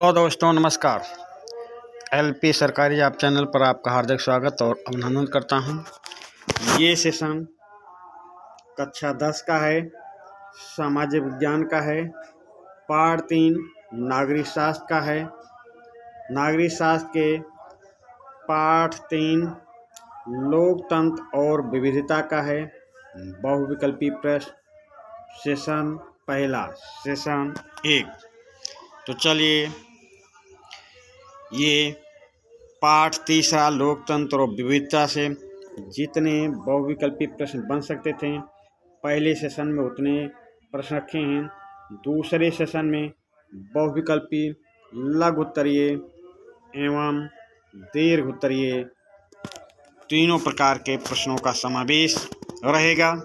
तो दोस्तों नमस्कार। एलपी सरकारी जॉब चैनल पर आपका हार्दिक स्वागत और अभिनंदन करता हूं। ये सेशन कक्षा 10 का है, सामाजिक विज्ञान का है, पाठ 3 नागरिक शास्त्र का है। नागरिक शास्त्र के पाठ 3 लोकतंत्र और विविधता का है। बहुविकल्पी प्रश्न सेशन पहला, सेशन 1। तो चलिए, ये पाठ तीसरा लोकतंत्र और विविधता से जितने बहुविकल्पी प्रश्न बन सकते थे पहले सेशन में उतने प्रश्न रखे हैं। दूसरे सेशन में बहुविकल्पी, लघु उत्तरीय एवं दीर्घ उत्तरीय तीनों प्रकार के प्रश्नों का समावेश रहेगा।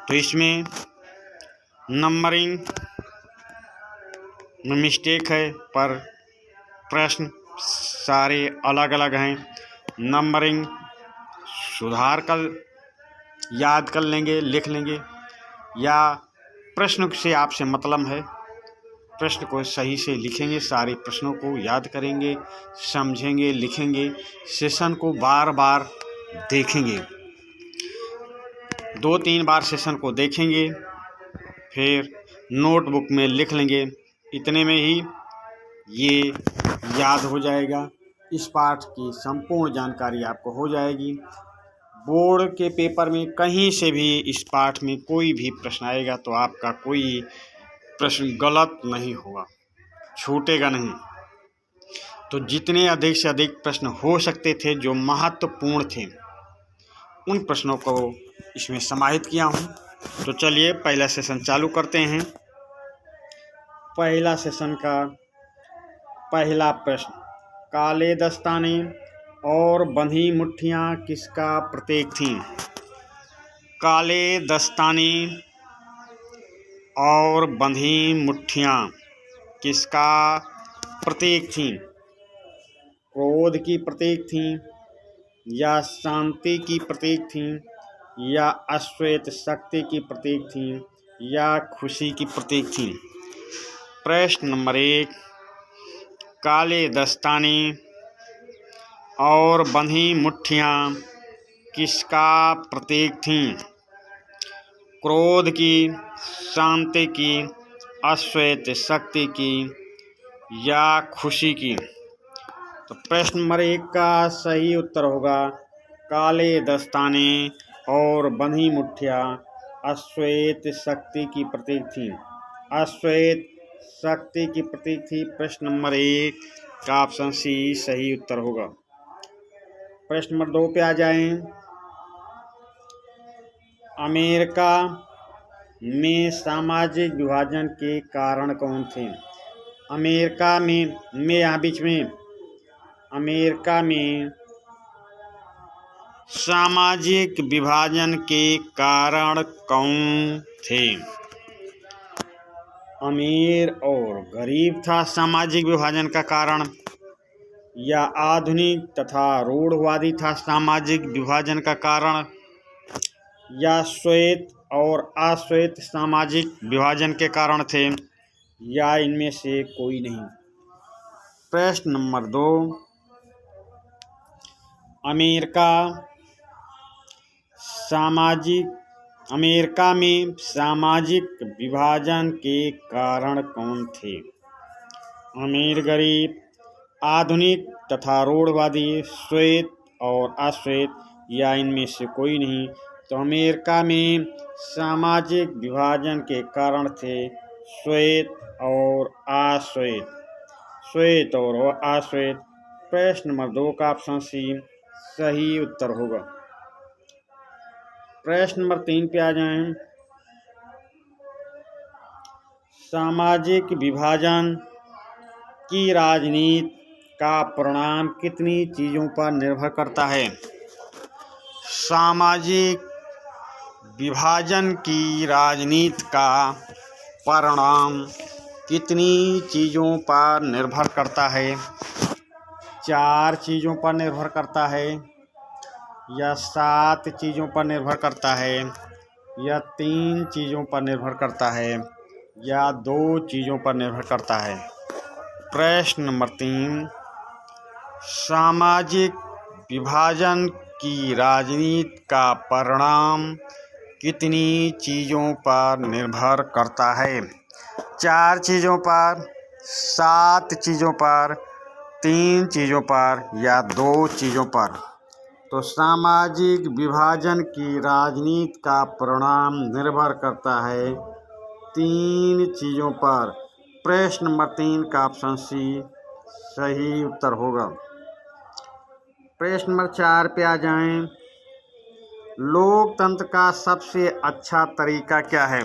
तो इसमें नंबरिंग में मिस्टेक है, पर प्रश्न सारे अलग अलग हैं। नंबरिंग सुधार कर याद कर लेंगे, लिख लेंगे, या प्रश्न से आपसे मतलब है, प्रश्न को सही से लिखेंगे, सारे प्रश्नों को याद करेंगे, समझेंगे, लिखेंगे, सेशन को बार बार देखेंगे, 2-3 बार सेशन को देखेंगे, फिर नोटबुक में लिख लेंगे। इतने में ही ये याद हो जाएगा। इस पाठ की संपूर्ण जानकारी आपको हो जाएगी। बोर्ड के पेपर में कहीं से भी इस पाठ में कोई भी प्रश्न आएगा तो आपका कोई प्रश्न गलत नहीं होगा, छूटेगा नहीं। तो जितने अधिक से अधिक प्रश्न हो सकते थे जो महत्वपूर्ण थे उन प्रश्नों को इसमें समाहित किया हूँ। तो चलिए पहला सेशन चालू करते हैं। पहला सेशन का पहला प्रश्न, काले दस्ताने और बंधी मुट्ठियाँ किसका प्रतीक थीं? काले दस्ताने और बंधी मुट्ठियाँ किसका प्रतीक थीं? क्रोध की प्रतीक थीं, या शांति की प्रतीक थीं, या अश्वेत शक्ति की प्रतीक थीं, या खुशी की प्रतीक थीं? प्रश्न नंबर 1, काले दस्ताने और बंधी मुट्ठियाँ किसका प्रतीक थीं? क्रोध की, शांति की, अश्वेत शक्ति की, या खुशी की? तो प्रश्न नंबर 1 का सही उत्तर होगा काले दस्ताने और बंधी मुट्ठियाँ अश्वेत शक्ति की प्रतीक थी। अश्वेत शक्ति की प्रतीक थी। प्रश्न नंबर 1 का ऑप्शन सी सही उत्तर होगा। प्रश्न नंबर 2 पे आ जाएं। अमेरिका में सामाजिक विभाजन के कारण कौन थे? अमेरिका में यहाँ बीच में अमेरिका में सामाजिक विभाजन के कारण कौन थे? अमीर और गरीब था सामाजिक विभाजन का कारण, या आधुनिक तथा रूढ़वादी था सामाजिक विभाजन का कारण, या श्वेत और अश्वेत सामाजिक विभाजन के कारण थे, या इनमें से कोई नहीं? प्रश्न नंबर 2, अमेरिका में सामाजिक विभाजन के कारण कौन थे? अमीर गरीब, आधुनिक तथा रूढ़वादी, श्वेत और अश्वेत, या इनमें से कोई नहीं? तो अमेरिका में सामाजिक विभाजन के कारण थे श्वेत और अश्वेत। श्वेत और अश्वेत। प्रश्न नंबर 2 का ऑप्शन सी सही उत्तर होगा। प्रश्न नंबर 3 पे आ जाएं। सामाजिक विभाजन की राजनीति का परिणाम कितनी चीज़ों पर निर्भर करता है? सामाजिक विभाजन की राजनीति का परिणाम कितनी चीज़ों पर निर्भर करता है? 4 चीज़ों पर निर्भर करता है, या 7 चीज़ों पर निर्भर करता है, या 3 चीज़ों पर निर्भर करता है, या 2 चीज़ों पर निर्भर करता है? प्रश्न नंबर 3, सामाजिक विभाजन की राजनीति का परिणाम कितनी चीज़ों पर निर्भर करता है? 4 चीज़ों पर, 7 चीज़ों पर, 3 चीज़ों पर या 2 चीज़ों पर? तो सामाजिक विभाजन की राजनीति का परिणाम निर्भर करता है 3 चीज़ों पर। प्रश्न नंबर 3 का ऑप्शन सी सही उत्तर होगा। प्रश्न नंबर 4 पे आ जाएं। लोकतंत्र का सबसे अच्छा तरीका क्या है?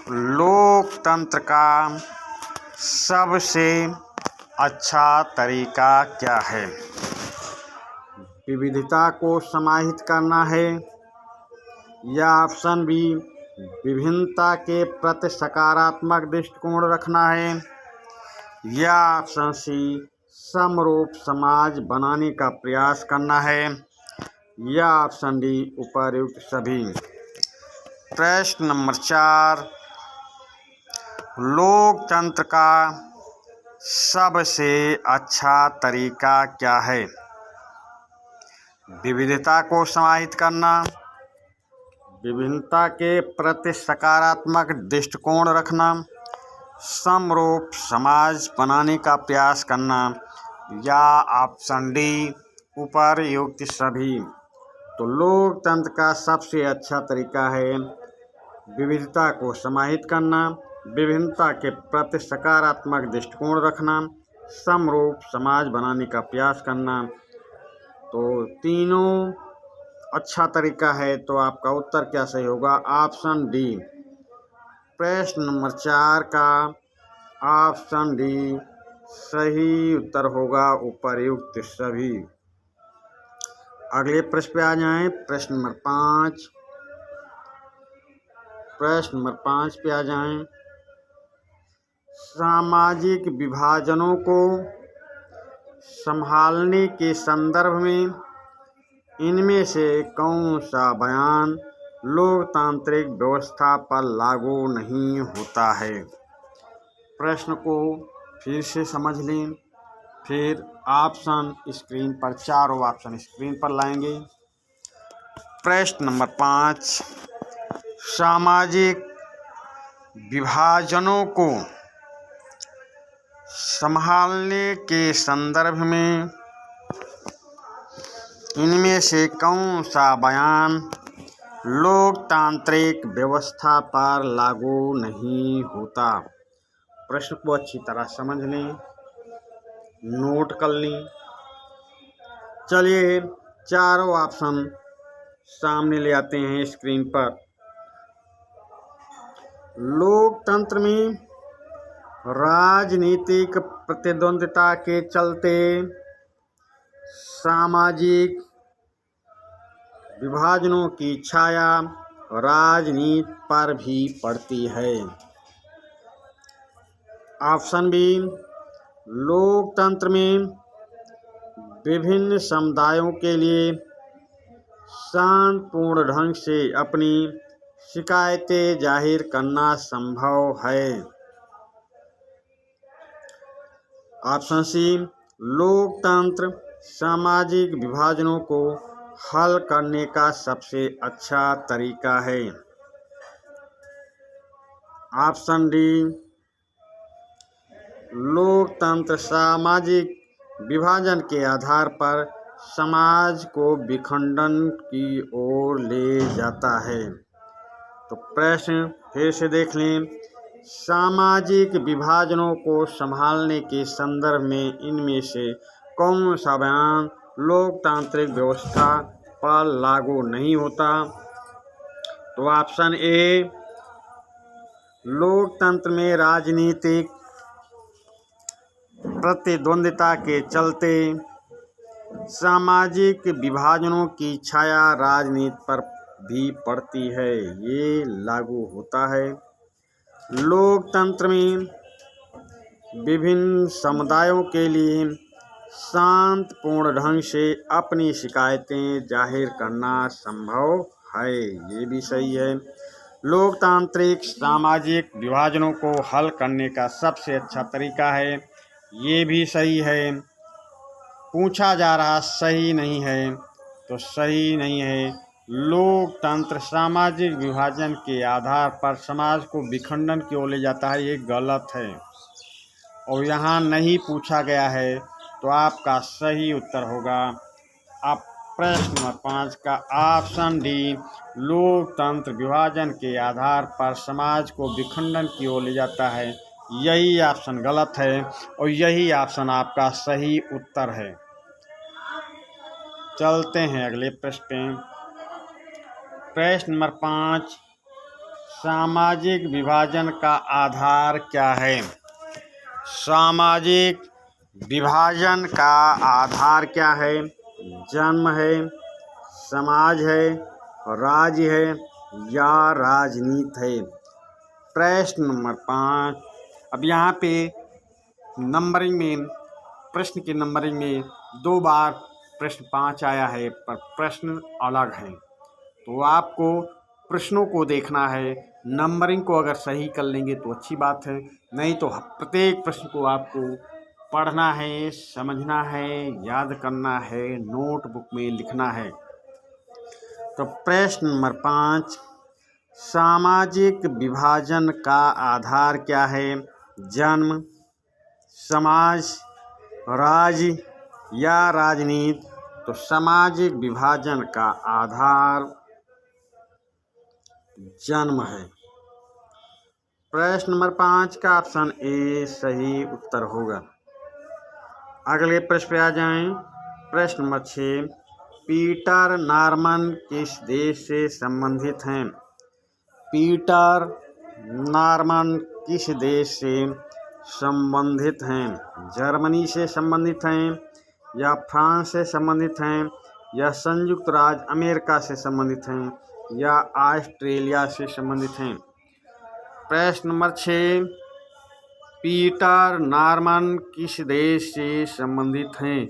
लोकतंत्र का सबसे अच्छा तरीका क्या है? विविधता को समाहित करना है, या ऑप्शन बी विभिन्नता के प्रति सकारात्मक दृष्टिकोण रखना है, या ऑप्शन सी समरूप समाज बनाने का प्रयास करना है, या ऑप्शन डी उपर्युक्त सभी। प्रश्न नंबर 4, लोकतंत्र का सबसे अच्छा तरीका क्या है? विविधता को समाहित करना, विभिन्नता के प्रति सकारात्मक दृष्टिकोण रखना, समरूप समाज बनाने का प्रयास करना, या ऑप्शन डी उपर्युक्त सभी। तो लोकतंत्र का सबसे अच्छा तरीका है विविधता को समाहित करना, विभिन्नता के प्रति सकारात्मक दृष्टिकोण रखना, समरूप समाज बनाने का प्रयास करना। तो तीनों अच्छा तरीका है, तो आपका उत्तर क्या सही होगा? Option D. प्रश्न नंबर 4 का ऑप्शन डी सही उत्तर होगा, उपर्युक्त सभी। अगले प्रश्न पे आ जाएं। प्रश्न नंबर 5। प्रश्न नंबर 5 पे आ जाएं। सामाजिक विभाजनों को संभालने के संदर्भ में इनमें से कौन सा बयान लोकतांत्रिक व्यवस्था पर लागू नहीं होता है? प्रश्न को फिर से समझ लें, फिर ऑप्शन स्क्रीन पर, चारों ऑप्शन स्क्रीन पर लाएंगे। प्रश्न नंबर 5, सामाजिक विभाजनों को संभालने के संदर्भ में इनमें से कौन सा बयान लोकतांत्रिक व्यवस्था पर लागू नहीं होता? प्रश्न को अच्छी तरह समझ लें, नोट कर लें। चलिए चारों ऑप्शन सामने ले आते हैं स्क्रीन पर। लोकतंत्र में राजनीतिक प्रतिद्वंद्विता के चलते सामाजिक विभाजनों की छाया राजनीति पर भी पड़ती है। ऑप्शन बी, लोकतंत्र में विभिन्न समुदायों के लिए शांतिपूर्ण ढंग से अपनी शिकायतें जाहिर करना संभव है। ऑप्शन सी, लोकतंत्र सामाजिक विभाजनों को हल करने का सबसे अच्छा तरीका है। ऑप्शन डी, लोकतंत्र सामाजिक विभाजन के आधार पर समाज को विखंडन की ओर ले जाता है। तो प्रश्न फिर से देख लें। सामाजिक विभाजनों को संभालने के संदर्भ में इनमें से कौन सा बयान लोकतांत्रिक व्यवस्था पर लागू नहीं होता? तो ऑप्शन ए, लोकतंत्र में राजनीतिक प्रतिद्वंद्विता के चलते सामाजिक विभाजनों की छाया राजनीति पर भी पड़ती है, ये लागू होता है। लोकतंत्र में विभिन्न समुदायों के लिए शांतिपूर्ण ढंग से अपनी शिकायतें जाहिर करना संभव है, ये भी सही है। लोकतांत्रिक सामाजिक विभाजनों को हल करने का सबसे अच्छा तरीका है ये भी सही है। पूछा जा रहा सही नहीं है, तो सही नहीं है। लोकतंत्र सामाजिक विभाजन के आधार पर समाज को विखंडन की ओर ले जाता है, ये गलत है। और यहाँ नहीं पूछा गया है, तो आपका सही उत्तर होगा आप प्रश्न नंबर 5 का ऑप्शन डी, लोकतंत्र विभाजन के आधार पर समाज को विखंडन की ओर ले जाता है। यही ऑप्शन गलत है और यही ऑप्शन आपका सही उत्तर है। चलते हैं अगले प्रश्न पे। प्रश्न नंबर 5, सामाजिक विभाजन का आधार क्या है? सामाजिक विभाजन का आधार क्या है? जन्म है, समाज है, राज्य है या राजनीति है? प्रश्न नंबर 5। अब यहाँ पे नंबरिंग में, प्रश्न की नंबरिंग में 2 बार प्रश्न 5 आया है, पर प्रश्न अलग हैं। तो आपको प्रश्नों को देखना है। नंबरिंग को अगर सही कर लेंगे तो अच्छी बात है, नहीं तो प्रत्येक प्रश्न को आपको पढ़ना है, समझना है, याद करना है, नोटबुक में लिखना है। तो प्रश्न नंबर 5, सामाजिक विभाजन का आधार क्या है? जन्म, समाज, राज्य या राजनीति? तो सामाजिक विभाजन का आधार जन्म है। प्रश्न नंबर 5 का ऑप्शन ए सही उत्तर होगा। अगले प्रश्न पे आ जाएं। प्रश्न नंबर 6, पीटर नॉर्मन किस देश से संबंधित हैं? पीटर नॉर्मन किस देश से संबंधित हैं? जर्मनी से संबंधित हैं या फ्रांस से संबंधित हैं या संयुक्त राज्य अमेरिका से संबंधित हैं या ऑस्ट्रेलिया से संबंधित हैं? प्रश्न नंबर 6, पीटर नॉर्मन किस देश से संबंधित हैं?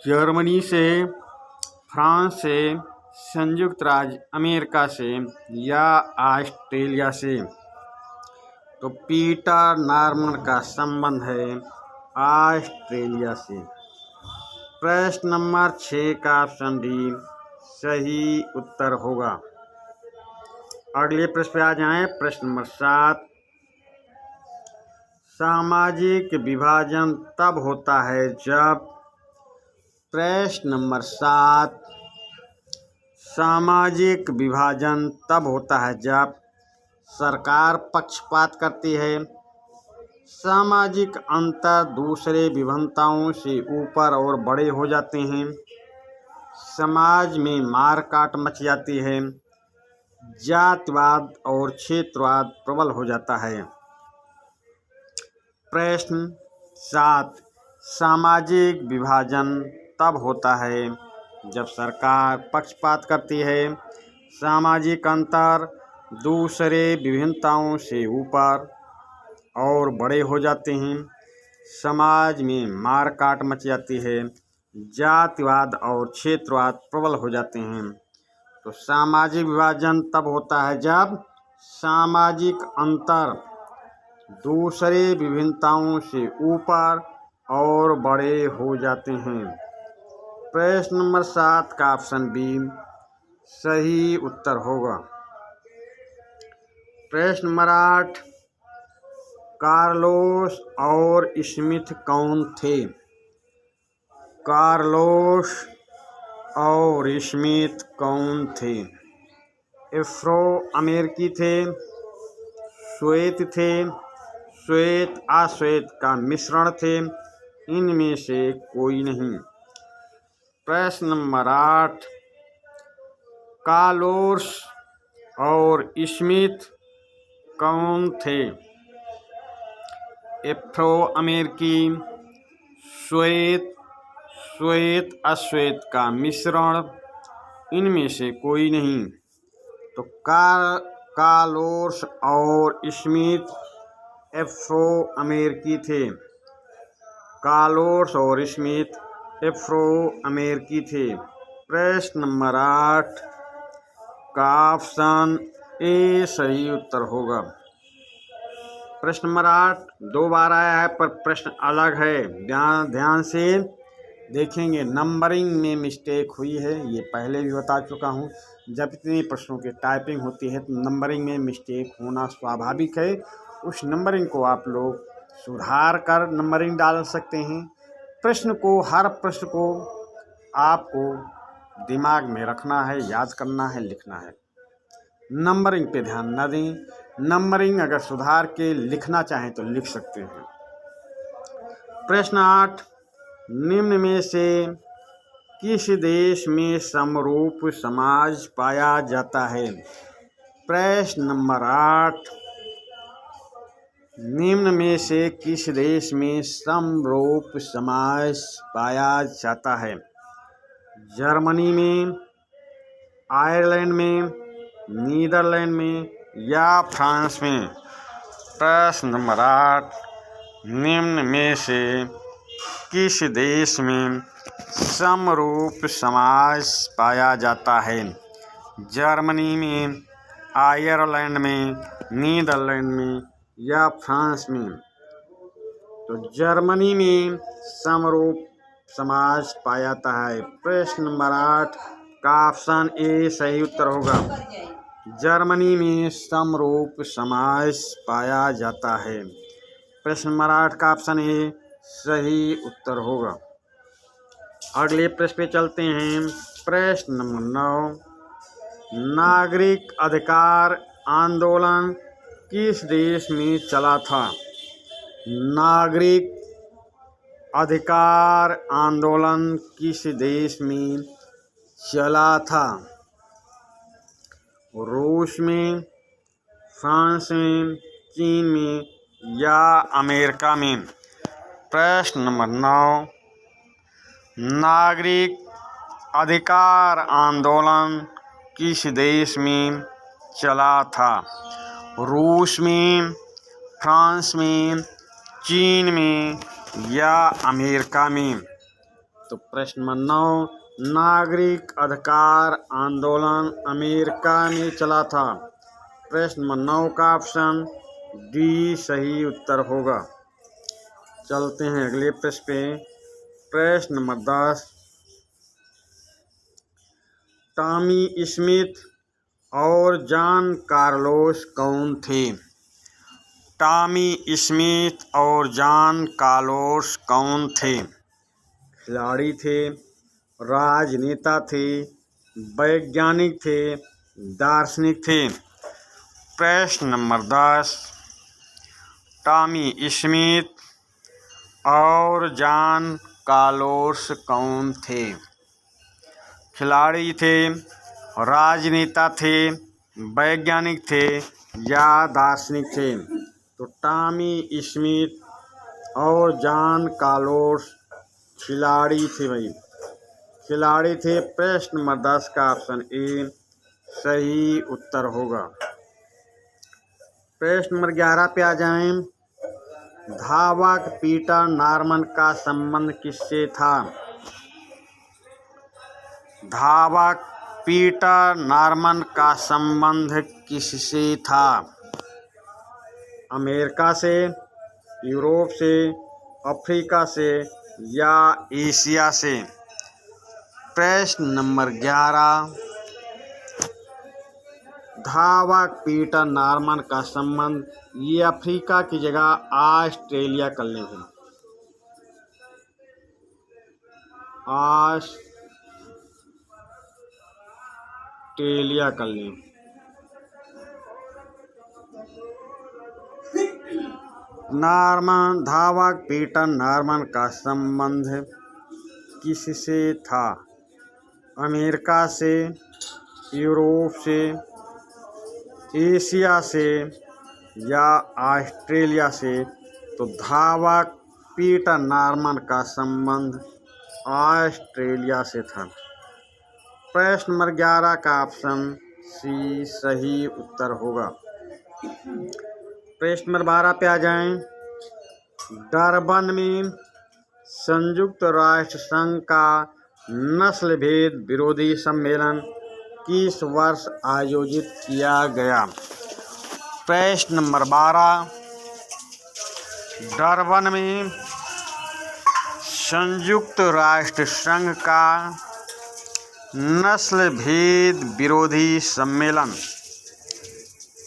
जर्मनी से, फ्रांस से, संयुक्त राज्य अमेरिका से या ऑस्ट्रेलिया से? तो पीटर नॉर्मन का संबंध है ऑस्ट्रेलिया से। प्रश्न नंबर 6 का ऑप्शन डी सही उत्तर होगा। अगले प्रश्न पे आ जाएं। प्रश्न नंबर 7, सामाजिक विभाजन तब होता है जब। प्रश्न नंबर 7, सामाजिक विभाजन तब होता है जब सरकार पक्षपात करती है, सामाजिक अंतर दूसरे विभिन्नताओं से ऊपर और बड़े हो जाते हैं, समाज में मारकाट मच जाती है, जातिवाद और क्षेत्रवाद प्रबल हो जाता है। प्रश्न 7, सामाजिक विभाजन तब होता है जब सरकार पक्षपात करती है, सामाजिक अंतर दूसरे विभिन्नताओं से ऊपर और बड़े हो जाते हैं, समाज में मारकाट मच जाती है, जातिवाद और क्षेत्रवाद प्रबल हो जाते हैं। तो सामाजिक विभाजन तब होता है जब सामाजिक अंतर दूसरे विभिन्नताओं से ऊपर और बड़े हो जाते हैं। प्रश्न नंबर 7 का ऑप्शन बी सही उत्तर होगा। प्रश्न नंबर 8, कार्लोस और स्मिथ कौन थे? कार्लोस और स्मिथ कौन थे? अफ्रो अमेरिकी थे, श्वेत थे, श्वेत अश्वेत का मिश्रण थे, इनमें से कोई नहीं। प्रश्न नंबर 8, कार्लोस और स्मिथ कौन थे? अफ्रो अमेरिकी, श्वेत, श्वेत अश्वेत का मिश्रण, इनमें से कोई नहीं। तो कार्लोस और स्मिथ अफ्रो अमेरिकी थे। कार्लोस और स्मिथ अफ्रो अमेरिकी थे। प्रश्न नंबर 8 का ऑप्शन ए सही उत्तर होगा। प्रश्न नंबर 8 2 बार आया है पर प्रश्न अलग है, ध्यान से देखेंगे। नंबरिंग में मिस्टेक हुई है, ये पहले भी बता चुका हूँ। जब इतने प्रश्नों की टाइपिंग होती है तो नंबरिंग में मिस्टेक होना स्वाभाविक है। उस नंबरिंग को आप लोग सुधार कर नंबरिंग डाल सकते हैं। हर प्रश्न को आपको दिमाग में रखना है, याद करना है, लिखना है। नंबरिंग पे ध्यान न दें। नंबरिंग अगर सुधार के लिखना चाहें तो लिख सकते हैं। प्रश्न 8 निम्न में से किस देश में समरूप समाज पाया जाता है? प्रश्न नंबर 8 निम्न में से किस देश में समरूप समाज पाया जाता है? जर्मनी में, आयरलैंड में, नीदरलैंड में या फ्रांस में? प्रश्न नंबर 8 निम्न में से किस देश में समरूप समाज पाया जाता है? जर्मनी में, आयरलैंड में, नीदरलैंड में या फ्रांस में? तो जर्मनी में समरूप समाज पाया जाता है। प्रश्न नंबर 8 का ऑप्शन ए सही उत्तर होगा। जर्मनी में समरूप समाज पाया जाता है। प्रश्न नंबर 8 का ऑप्शन ए सही उत्तर होगा। अगले प्रश्न पे चलते हैं। प्रश्न नंबर 9 नागरिक अधिकार आंदोलन किस देश में चला था? नागरिक अधिकार आंदोलन किस देश में चला था? रूस में, फ्रांस में, चीन में या अमेरिका में? प्रश्न नंबर 9 नागरिक अधिकार आंदोलन किस देश में चला था? रूस में, फ्रांस में, चीन में या अमेरिका में? तो प्रश्न नंबर 9 नागरिक अधिकार आंदोलन अमेरिका में चला था। प्रश्न नंबर 9 का ऑप्शन डी सही उत्तर होगा। चलते हैं अगले प्रश्न पे। प्रश्न नंबर 10 टॉमी स्मिथ और जॉन कार्लोस कौन थे? टॉमी स्मिथ और जॉन कार्लोस कौन थे? खिलाड़ी थे, राजनेता थे, वैज्ञानिक थे, दार्शनिक थे? प्रश्न नंबर 10 टॉमी स्मिथ और जॉन कार्लोस कौन थे? खिलाड़ी थे, राजनेता थे, वैज्ञानिक थे या दार्शनिक थे? तो टॉमी स्मिथ और जॉन कार्लोस खिलाड़ी थे भाई, खिलाड़ी थे। प्रश्न नंबर 10 का ऑप्शन ए सही उत्तर होगा। प्रश्न नंबर 11 पे आ जाएं। धावक पीटर नॉर्मन का संबंध किससे था? धावक पीटर नॉर्मन का संबंध किससे था? अमेरिका से, यूरोप से, अफ्रीका से या एशिया से? प्रश्न नंबर 11 धावक पीटर नॉर्मन का संबंध ये अफ्रीका की जगह ऑस्ट्रेलिया कर लें। ऑस्ट्रेलिया कर लें। धावक पीटर नॉर्मन का संबंध किससे था? अमेरिका से, यूरोप से, एशिया से या ऑस्ट्रेलिया से? तो धावक पीटर नॉर्मन का संबंध ऑस्ट्रेलिया से था। प्रश्न नंबर 11 का ऑप्शन सी सही उत्तर होगा। प्रश्न नंबर 12 पे आ जाएं। डरबन में संयुक्त राष्ट्र संघ का नस्ल भेद विरोधी सम्मेलन किस वर्ष आयोजित किया गया? प्रश्न नंबर 12 डरबन में संयुक्त राष्ट्र संघ का नस्ल भेद विरोधी सम्मेलन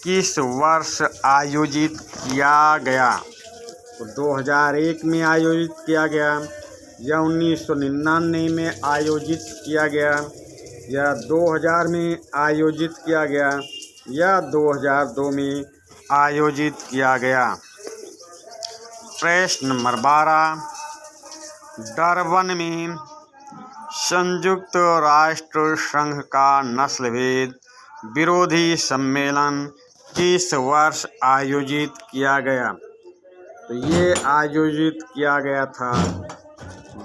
किस वर्ष आयोजित किया गया? तो 2001 में आयोजित किया गया, या 1999 में आयोजित किया गया, या 2000 में आयोजित किया गया, या 2002 में आयोजित किया गया। प्रश्न नंबर 12, डरबन में संयुक्त राष्ट्र संघ का नस्ल भेद विरोधी सम्मेलन किस वर्ष आयोजित किया गया? तो ये आयोजित किया गया था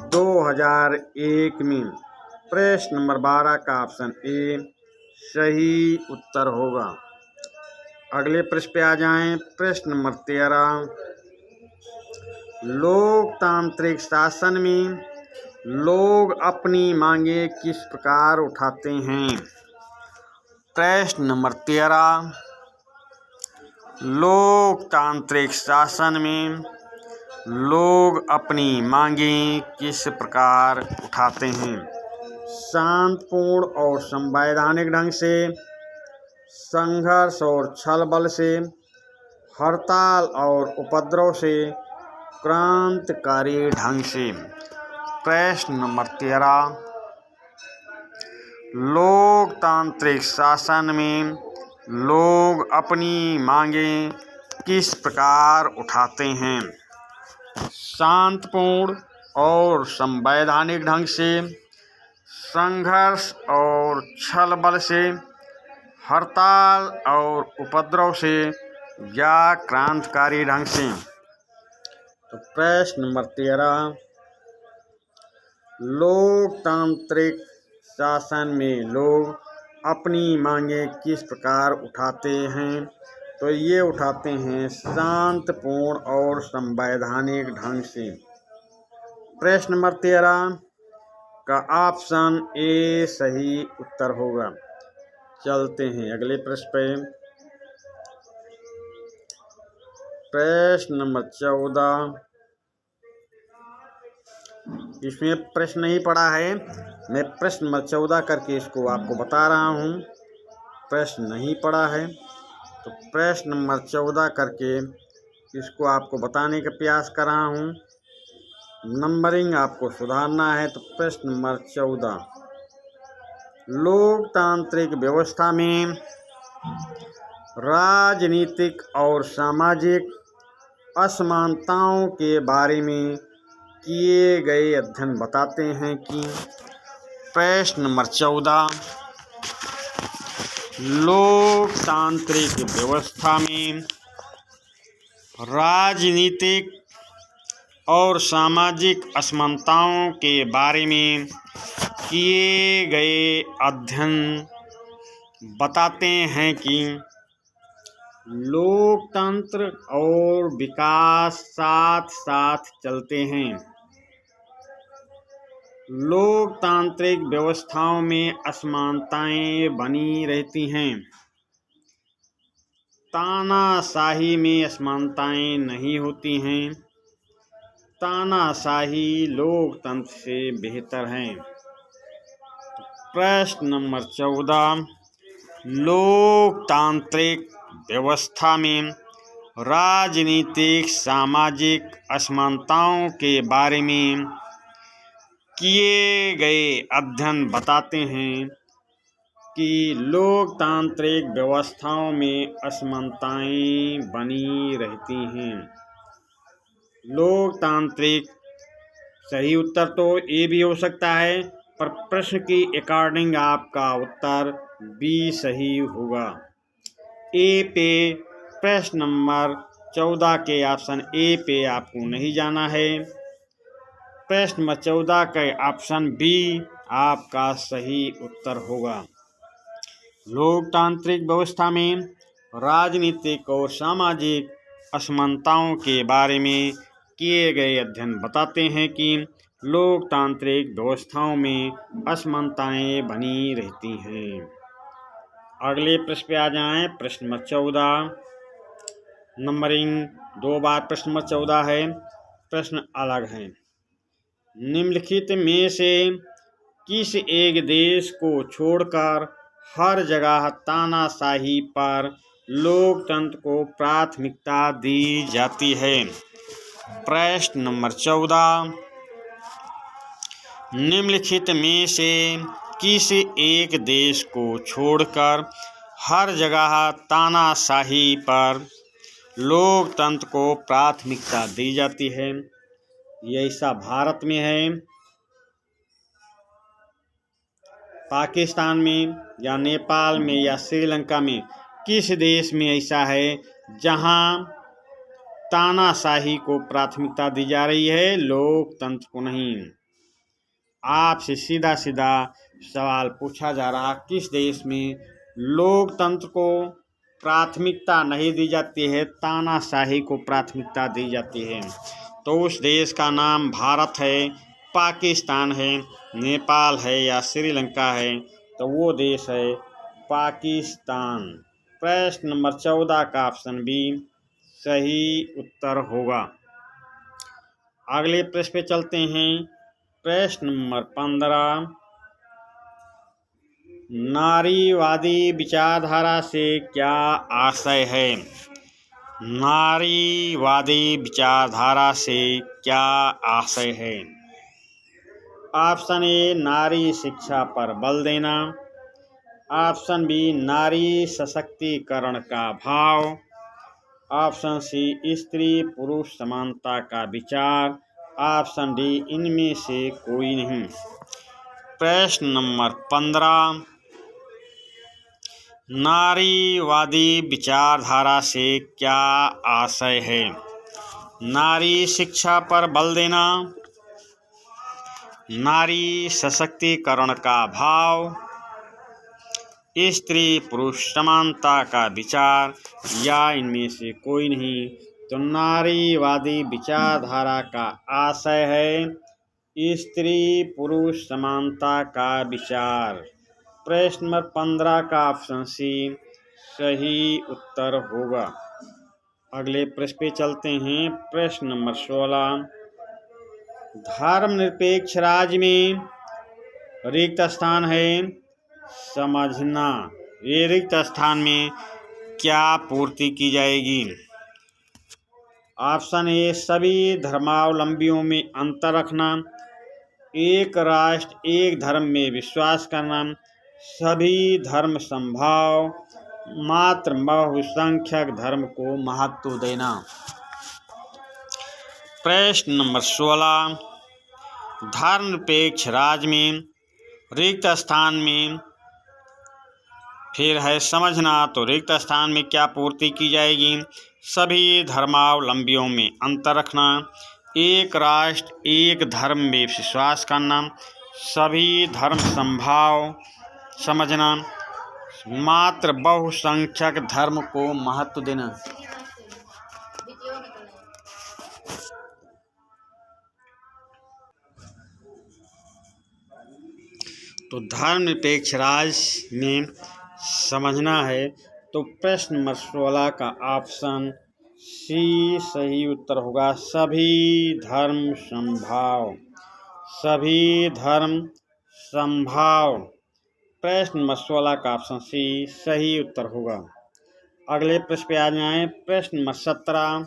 2001 में। प्रश्न नंबर 12 का ऑप्शन ए सही उत्तर होगा। अगले प्रश्न पे आ जाएं। प्रश्न नंबर 13, लोकतांत्रिक शासन में लोग अपनी मांगे किस प्रकार उठाते हैं? प्रश्न नंबर 13, लोकतांत्रिक शासन में लोग अपनी मांगे किस प्रकार उठाते हैं? शांतिपूर्ण और संवैधानिक ढंग से, संघर्ष और छल बल से, हड़ताल और उपद्रव से, क्रांतिकारी ढंग से। प्रश्न नंबर 13, लोकतांत्रिक शासन में लोग अपनी मांगे किस प्रकार उठाते हैं? शांतिपूर्ण और संवैधानिक ढंग से, संघर्ष और छल बल से, हड़ताल और उपद्रव से, या क्रांतिकारी ढंग से। तो प्रश्न नंबर 13, लोकतांत्रिक शासन में लोग अपनी मांगे किस प्रकार उठाते हैं? तो ये उठाते हैं शांतिपूर्ण और संवैधानिक ढंग से। प्रश्न नंबर 13 का ऑप्शन ए सही उत्तर होगा। चलते हैं अगले प्रश्न पे। प्रश्न नंबर 14, इसमें प्रश्न नहीं पड़ा है, मैं प्रश्न नंबर 14 करके इसको आपको बता रहा हूँ। प्रश्न नहीं पड़ा है तो प्रश्न नंबर 14 करके इसको आपको बताने का प्रयास कर रहा हूँ। नंबरिंग आपको सुधारना है। तो प्रश्न नंबर 14, लोकतांत्रिक व्यवस्था में राजनीतिक और सामाजिक असमानताओं के बारे में किए गए अध्ययन बताते हैं कि। प्रश्न नंबर 14, लोकतांत्रिक व्यवस्था में राजनीतिक और सामाजिक असमानताओं के बारे में किए गए अध्ययन बताते हैं कि लोकतंत्र और विकास साथ साथ चलते हैं। लोकतांत्रिक व्यवस्थाओं में असमानताएं बनी रहती हैं। तानाशाही में असमानताएं नहीं होती हैं। तानाशाही लोकतंत्र से बेहतर है। प्रश्न नंबर 14, लोकतांत्रिक व्यवस्था में राजनीतिक सामाजिक असमानताओं के बारे में किए गए अध्ययन बताते हैं कि लोकतांत्रिक व्यवस्थाओं में असमानताएं बनी रहती हैं। लोकतांत्रिक सही उत्तर तो ए भी हो सकता है, पर प्रश्न की अकॉर्डिंग आपका उत्तर बी सही होगा। ए पे प्रश्न नंबर 14 के ऑप्शन ए पे आपको नहीं जाना है। प्रश्न नंबर 14 का ऑप्शन बी आपका सही उत्तर होगा। लोकतांत्रिक व्यवस्था में राजनीतिक और सामाजिक असमानताओं के बारे में किए गए अध्ययन बताते हैं कि लोकतांत्रिक व्यवस्थाओं में असमानताएं बनी रहती हैं। अगले प्रश्न पे आ जाएं। प्रश्न नंबर 14, नंबरिंग 2 बार। प्रश्न नंबर 14 है, प्रश्न अलग है। निम्नलिखित में से किस एक देश को छोड़कर हर जगह तानाशाही पर लोकतंत्र को प्राथमिकता दी जाती है? प्रश्न नंबर 14, निम्नलिखित में से किस एक देश को छोड़कर हर जगह तानाशाही पर लोकतंत्र को प्राथमिकता दी जाती है? ये ऐसा भारत में है, पाकिस्तान में, या नेपाल में, या श्रीलंका में? किस देश में ऐसा है जहां तानाशाही को प्राथमिकता दी जा रही है, लोकतंत्र को नहीं? आपसे सीधा सीधा सवाल पूछा जा रहा, किस देश में लोकतंत्र को प्राथमिकता नहीं दी जाती है, तानाशाही को प्राथमिकता दी जाती है? तो उस देश का नाम भारत है, पाकिस्तान है, नेपाल है, या श्रीलंका है? तो वो देश है पाकिस्तान। प्रश्न नंबर 14 का ऑप्शन बी सही उत्तर होगा। अगले प्रश्न पे चलते हैं। प्रश्न नंबर 15, नारीवादी विचारधारा से क्या आशय है? नारीवादी विचारधारा से क्या आशय है? ऑप्शन ए, नारी शिक्षा पर बल देना। ऑप्शन बी, नारी सशक्तिकरण का भाव। ऑप्शन सी, स्त्री पुरुष समानता का विचार। ऑप्शन डी, इनमें से कोई नहीं। प्रश्न नंबर 15, नारीवादी विचारधारा से क्या आशय है? नारी शिक्षा पर बल देना, नारी सशक्तिकरण का भाव, स्त्री पुरुष समानता का विचार, या इनमें से कोई नहीं? तो नारीवादी विचारधारा का आशय है स्त्री पुरुष समानता का विचार। प्रश्न नंबर 15 का ऑप्शन सी सही उत्तर होगा। अगले प्रश्न पे चलते हैं। प्रश्न नंबर 16, धर्मनिरपेक्ष राज्य में रिक्त स्थान है, समझना। ये रिक्त स्थान में क्या पूर्ति की जाएगी? ऑप्शन ए, सभी धर्मावलंबियों में अंतर रखना, एक राष्ट्र एक धर्म में विश्वास करना, सभी धर्म संभाव, मात्र बहुसंख्यक धर्म को महत्व देना। प्रश्न नंबर 16, धर्मनिरपेक्ष राज्य में रिक्त स्थान में फिर है समझना। तो रिक्त स्थान में क्या पूर्ति की जाएगी? सभी धर्मावलंबियों में अंतर रखना, एक राष्ट्र एक धर्म में विश्वास करना, सभी धर्म संभाव समझना, मात्र बहुसंख्यक धर्म को महत्व देना। तो धर्मनिरपेक्ष राज्य में समझना है। तो प्रश्न नंबर 16 का ऑप्शन सी सही उत्तर होगा, सभी धर्म संभाव, सभी धर्म संभाव। प्रश्न नंबर 16 का ऑप्शन सी सही उत्तर होगा। अगले प्रश्न पे आ जाएं। प्रश्न नंबर 17,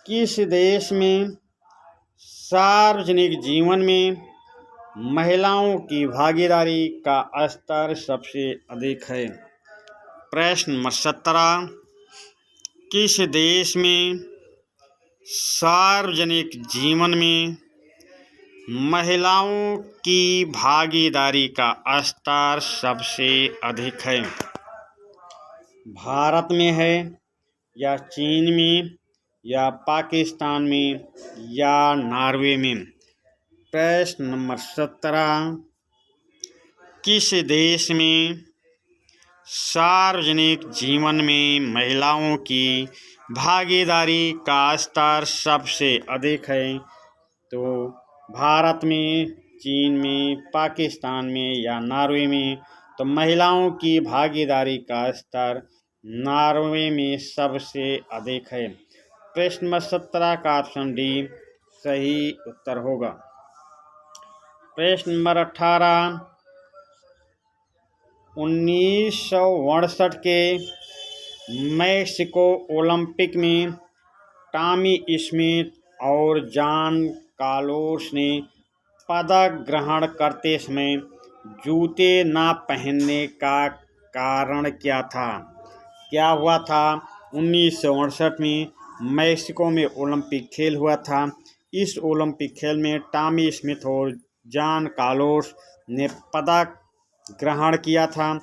किस देश में सार्वजनिक जीवन में महिलाओं की भागीदारी का स्तर सबसे अधिक है? प्रश्न नंबर 17, किस देश में सार्वजनिक जीवन में महिलाओं की भागीदारी का स्तर सबसे अधिक है? भारत में है, या चीन में, या पाकिस्तान में, या नॉर्वे में? प्रश्न नंबर 17, किस देश में सार्वजनिक जीवन में महिलाओं की भागीदारी का स्तर सबसे अधिक है? तो भारत में, चीन में, पाकिस्तान में, या नॉर्वे में? तो महिलाओं की भागीदारी का स्तर नॉर्वे में सबसे अधिक है। प्रश्न नंबर 17 का ऑप्शन डी सही उत्तर होगा। प्रश्न नंबर 18, 1968 के मैक्सिको ओलंपिक में टॉमी स्मिथ और जॉन कार्लोस ने पदक ग्रहण करते समय जूते न पहनने का कारण क्या था? क्या हुआ था? 1968 में मैक्सिको में ओलंपिक खेल हुआ था। इस ओलंपिक खेल में टॉमी स्मिथ और जॉन कार्लोस ने पदक ग्रहण किया था,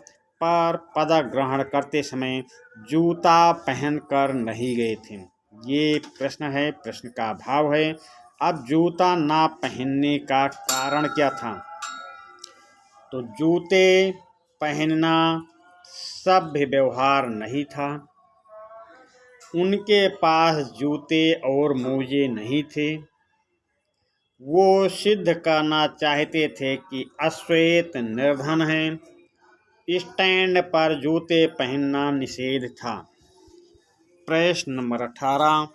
पर पदक ग्रहण करते समय जूता पहनकर नहीं गए थे। ये प्रश्न है, प्रश्न का भाव है अब जूता ना पहनने का कारण क्या था? तो जूते पहनना सभ्य व्यवहार नहीं था। उनके पास जूते और मोजे नहीं थे। वो सिद्ध करना चाहते थे कि अश्वेत निर्धन है। स्टैंड पर जूते पहनना निषेध था। प्रश्न नंबर 18,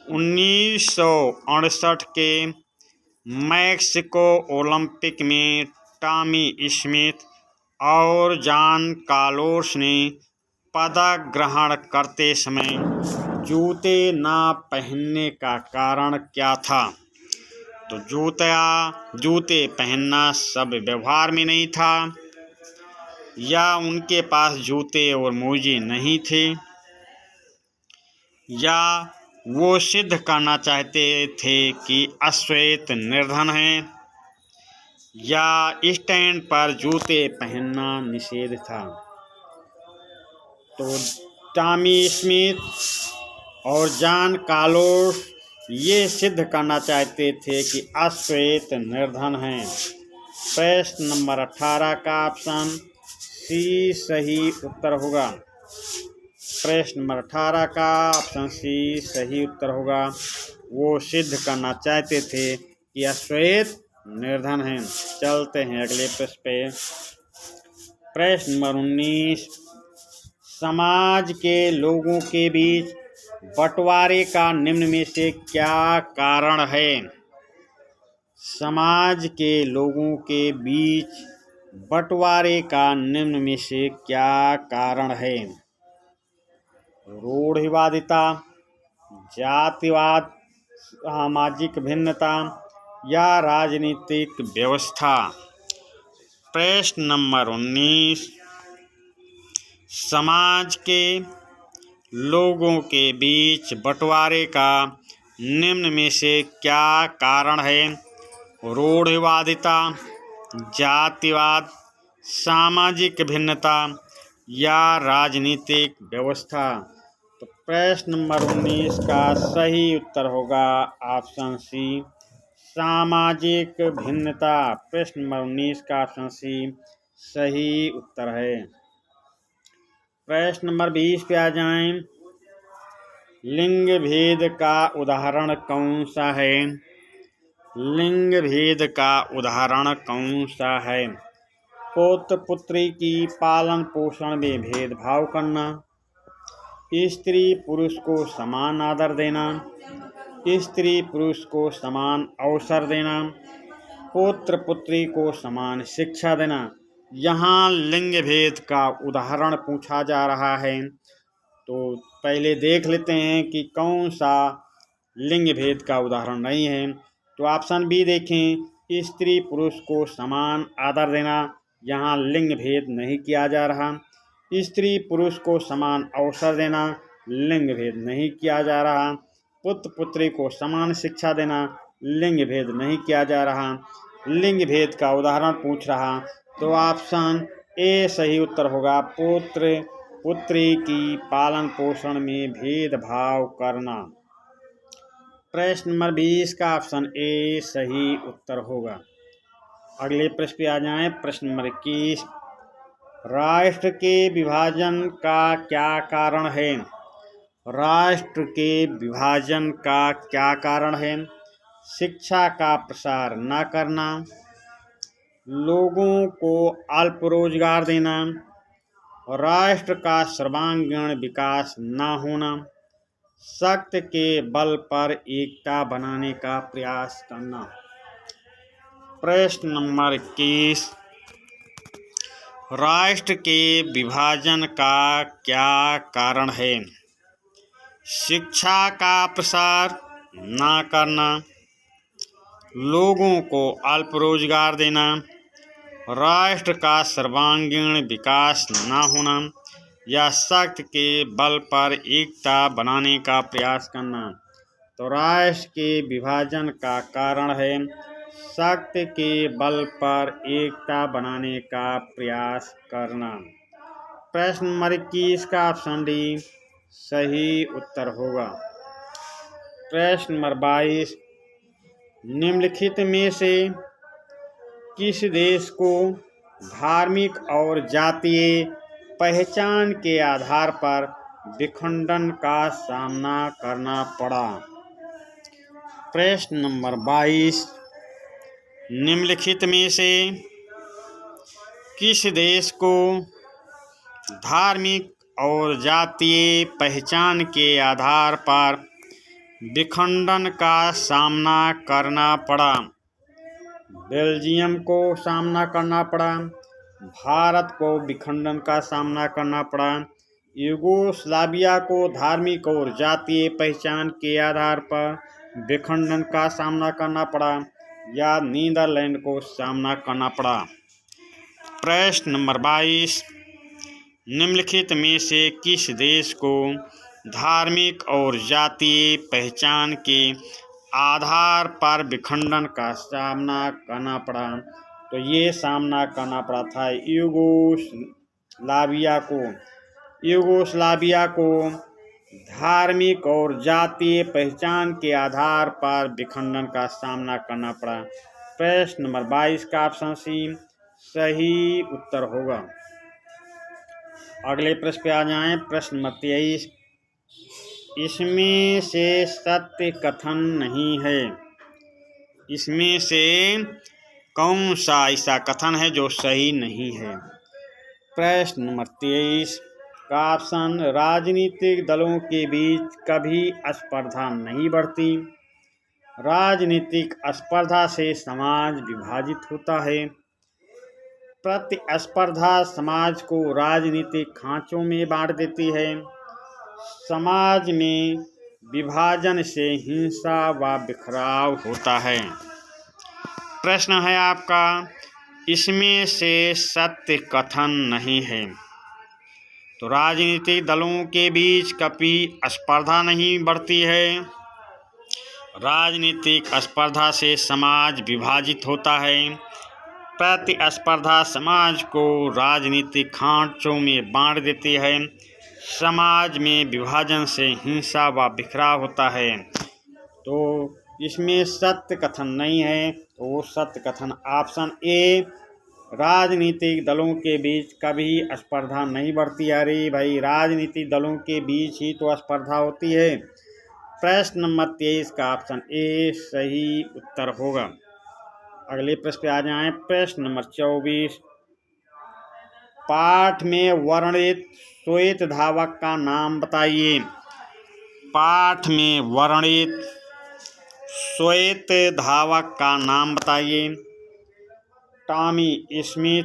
1968 के मैक्सिको ओलंपिक में टॉमी स्मिथ और जॉन कार्लोस ने पदक ग्रहण करते समय जूते न पहनने का कारण क्या था? तो जूते पहनना सब व्यवहार में नहीं था, या उनके पास जूते और मोजे नहीं थे, या वो सिद्ध करना चाहते थे कि अश्वेत निर्धन हैं, या स्टैंड पर जूते पहनना निषेध था। तो टॉमी स्मिथ और जॉन कार्लोस ये सिद्ध करना चाहते थे कि अश्वेत निर्धन हैं। प्रश्न नंबर 18 का ऑप्शन सी सही उत्तर होगा। प्रश्न नंबर 18 का ऑप्शन सी सही उत्तर होगा। वो सिद्ध करना चाहते थे कि अश्वेत निर्धन हैं। चलते हैं अगले प्रश्न पे। प्रश्न नंबर 19, समाज के लोगों के बीच बंटवारे का निम्न में से क्या कारण है? समाज के लोगों के बीच बंटवारे का निम्न में से क्या कारण है? रूढ़िवादिता, जातिवाद, सामाजिक भिन्नता, या राजनीतिक व्यवस्था। प्रश्न नंबर 19, समाज के लोगों के बीच बंटवारे का निम्न में से क्या कारण है? रूढ़िवादिता, जातिवाद, सामाजिक भिन्नता, या राजनीतिक व्यवस्था। तो प्रश्न नंबर 19 का सही उत्तर होगा ऑप्शन सी सामाजिक भिन्नता। प्रश्न नंबर 19 का ऑप्शन सी सही उत्तर है। प्रश्न नंबर 20 पे आ जाएं। लिंग भेद का उदाहरण कौन सा है? लिंग भेद का उदाहरण कौन सा है? पुत्र पुत्री की पालन पोषण में भेदभाव करना, स्त्री पुरुष को समान आदर देना, स्त्री पुरुष को समान अवसर देना, पुत्र पुत्री को समान शिक्षा देना। यहाँ लिंग भेद का उदाहरण पूछा जा रहा है, तो पहले देख लेते हैं कि कौन सा लिंग भेद का उदाहरण नहीं है। तो ऑप्शन बी देखें, स्त्री पुरुष को समान आदर देना। यहाँ लिंग भेद नहीं किया जा रहा। स्त्री पुरुष को समान अवसर देना, लिंग भेद नहीं किया जा रहा। पुत्र पुत्री को समान शिक्षा देना, लिंग भेद नहीं किया जा रहा। लिंग भेद का उदाहरण पूछ रहा, तो ऑप्शन ए सही उत्तर होगा। पुत्र पुत्री की पालन पोषण में भेदभाव करना। प्रश्न नंबर 20 का ऑप्शन ए सही उत्तर होगा। अगले प्रश्न पे आ जाएं। प्रश्न नंबर 21, राष्ट्र के विभाजन का क्या कारण है? राष्ट्र के विभाजन का क्या कारण है? शिक्षा का प्रसार न करना, लोगों को अल्प रोजगार देना, राष्ट्र का सर्वांगीण विकास न होना, शक्ति के बल पर एकता बनाने का प्रयास करना। प्रश्न नंबर 21, राष्ट्र के विभाजन का क्या कारण है? शिक्षा का प्रसार न करना, लोगों को अल्प रोजगार देना, राष्ट्र का सर्वांगीण विकास न होना, या शक्ति के बल पर एकता बनाने का प्रयास करना। तो राष्ट्र के विभाजन का कारण है शक्ति के बल पर एकता बनाने का प्रयास करना। प्रश्न नंबर 21 का ऑप्शन डी सही उत्तर होगा। प्रश्न नंबर 22, निम्नलिखित में से किस देश को धार्मिक और जातीय पहचान के आधार पर विखंडन का सामना करना पड़ा? प्रश्न नंबर 22, निम्नलिखित में से किस देश को धार्मिक और जातीय पहचान के आधार पर विखंडन का सामना करना पड़ा? बेल्जियम को सामना करना पड़ा, भारत को विखंडन का सामना करना पड़ा, यूगोस्लाविया को धार्मिक और जातीय पहचान के आधार पर विखंडन का सामना करना पड़ा, या नीदरलैंड को सामना करना पड़ा? प्रश्न नंबर 22, निम्नलिखित में से किस देश को धार्मिक और जातीय पहचान के आधार पर विखंडन का सामना करना पड़ा? तो ये सामना करना पड़ा था यूगोस्लाविया को धार्मिक और जातीय पहचान के आधार पर विखंडन का सामना करना पड़ा। प्रश्न नंबर 22 का ऑप्शन सी सही उत्तर होगा। अगले प्रश्न पे आ जाएं। प्रश्न नंबर 23, इसमें से सत्य कथन नहीं है। इसमें से कौन सा ऐसा कथन है जो सही नहीं है? प्रश्न नंबर 23 का ऑप्शन, राजनीतिक दलों के बीच कभी स्पर्धा नहीं बढ़ती। राजनीतिक स्पर्धा से समाज विभाजित होता है। प्रतिस्पर्धा समाज को राजनीतिक खांचों में बांट देती है। समाज में विभाजन से हिंसा व बिखराव होता है। प्रश्न है आपका, इसमें से सत्य कथन नहीं है। तो राजनीतिक दलों के बीच कभी स्पर्धा नहीं बढ़ती है। राजनीतिक स्पर्धा से समाज विभाजित होता है। प्रतिस्पर्धा समाज को राजनीतिक खांचों में बांट देती है। समाज में विभाजन से हिंसा व बिखराव होता है। तो इसमें सत्य कथन नहीं है। तो वो सत्य कथन ऑप्शन ए, राजनीतिक दलों के बीच कभी स्पर्धा नहीं बढ़ती। अरे भाई, राजनीतिक दलों के बीच ही तो स्पर्धा होती है। प्रश्न नंबर 23 का ऑप्शन ए सही उत्तर होगा। अगले प्रश्न पे आ जाएं। प्रश्न नंबर 24, पाठ में वर्णित श्वेत धावक का नाम बताइए। पाठ में वर्णित श्वेत धावक का नाम बताइए। Tommy Smith,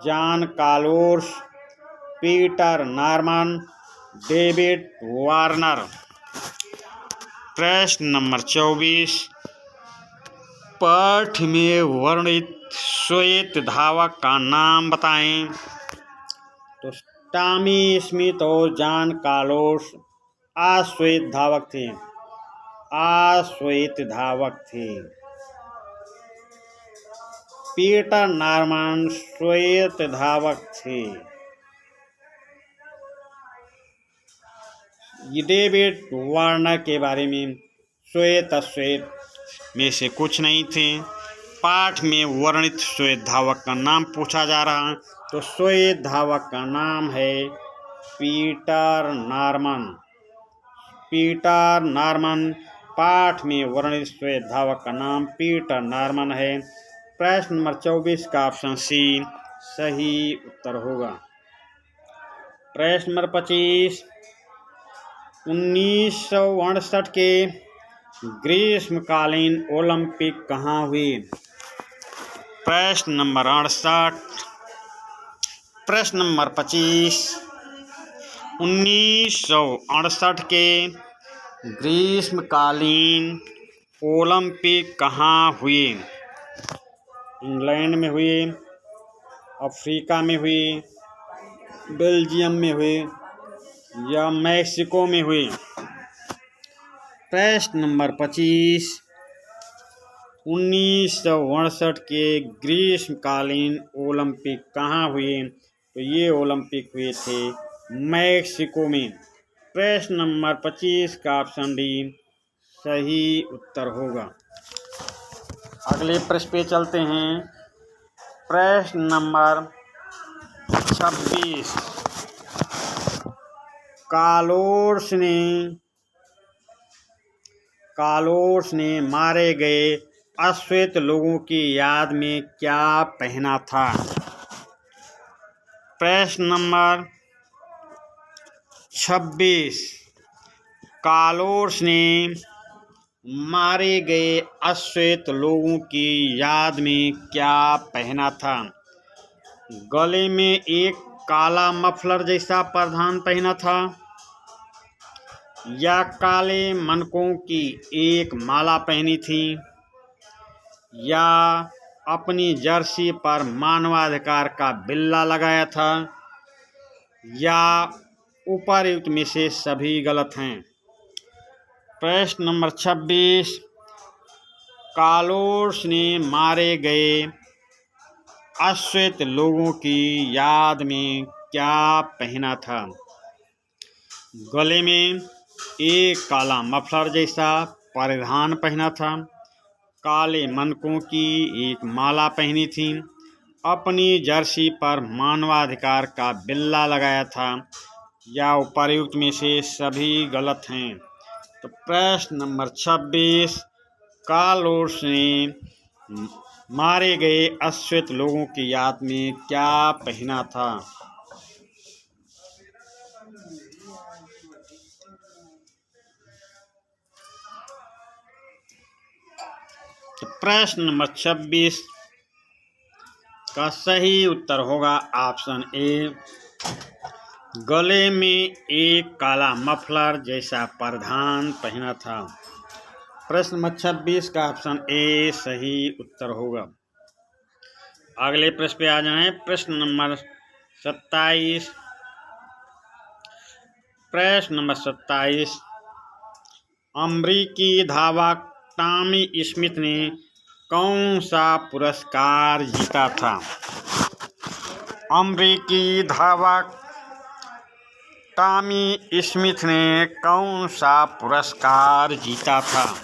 John Carlos, Peter Norman, David Warner. प्रश्न नंबर 24, पाठ में वर्णित श्वेत धावक का नाम बताएं। तो टॉमी स्मिथ और जॉन कार्लोस अश्वेत धावक थे। अश्वेत धावक थे। पीटर नॉर्मन श्वेत धावक थे। डेविड वार्नर के बारे में श्वेत अश्वेत में से कुछ नहीं थे। पाठ में वर्णित श्वेत धावक का नाम पूछा जा रहा है। तो श्वेत धावक का नाम है पीटर नॉर्मन। Peter Norman. पाठ में वर्णित श्वेत धावक का नाम पीटर नॉर्मन है। प्रश्न नंबर 24 का ऑप्शन सी सही उत्तर होगा। प्रश्न नंबर 25, 1968 के ग्रीष्मकालीन ओलंपिक कहाँ हुए? प्रश्न नंबर 68। प्रश्न नंबर 25, 1968 के ग्रीष्मकालीन ओलंपिक कहाँ हुए? इंग्लैंड में हुए, अफ्रीका में हुए, बेल्जियम में हुए या मैक्सिको में हुए? प्रश्न नंबर 25, 1968 के ग्रीष्मकालीन ओलंपिक कहाँ हुए? तो ये ओलंपिक हुए थे मैक्सिको में। प्रश्न नंबर 25 का ऑप्शन डी सही उत्तर होगा। अगले प्रश्न पे चलते हैं। प्रश्न नंबर 26, कालोर्स ने मारे गए अश्वेत लोगों की याद में क्या पहना था? प्रश्न नंबर 26, कालोर्स ने मारे गए अश्वेत लोगों की याद में क्या पहना था? गले में एक काला मफलर जैसा परिधान पहना था या काले मनकों की एक माला पहनी थी या अपनी जर्सी पर मानवाधिकार का बिल्ला लगाया था या उपर्युक्त में से सभी गलत हैं? प्रश्न नंबर 26, कालोर्स ने मारे गए अश्वेत लोगों की याद में क्या पहना था? गले में एक काला मफलर जैसा परिधान पहना था, काले मनकों की एक माला पहनी थी, अपनी जर्सी पर मानवाधिकार का बिल्ला लगाया था या उपर्युक्त में से सभी गलत हैं? तो प्रश्न नंबर 26, कालोर्स ने मारे गए अश्वेत लोगों की याद में क्या पहना था? तो प्रश्न नंबर 26 का सही उत्तर होगा ऑप्शन ए, गले में एक काला मफलर जैसा परिधान पहना था। प्रश्न नंबर 26 का ऑप्शन ए सही उत्तर होगा। अगले प्रश्न पे आ जाएं। प्रश्न नंबर 27, प्रश्न नंबर 27, अमेरिकी धावक टॉमी स्मिथ ने कौन सा पुरस्कार जीता था? अमेरिकी धावक टॉमी स्मिथ ने कौन सा पुरस्कार जीता था?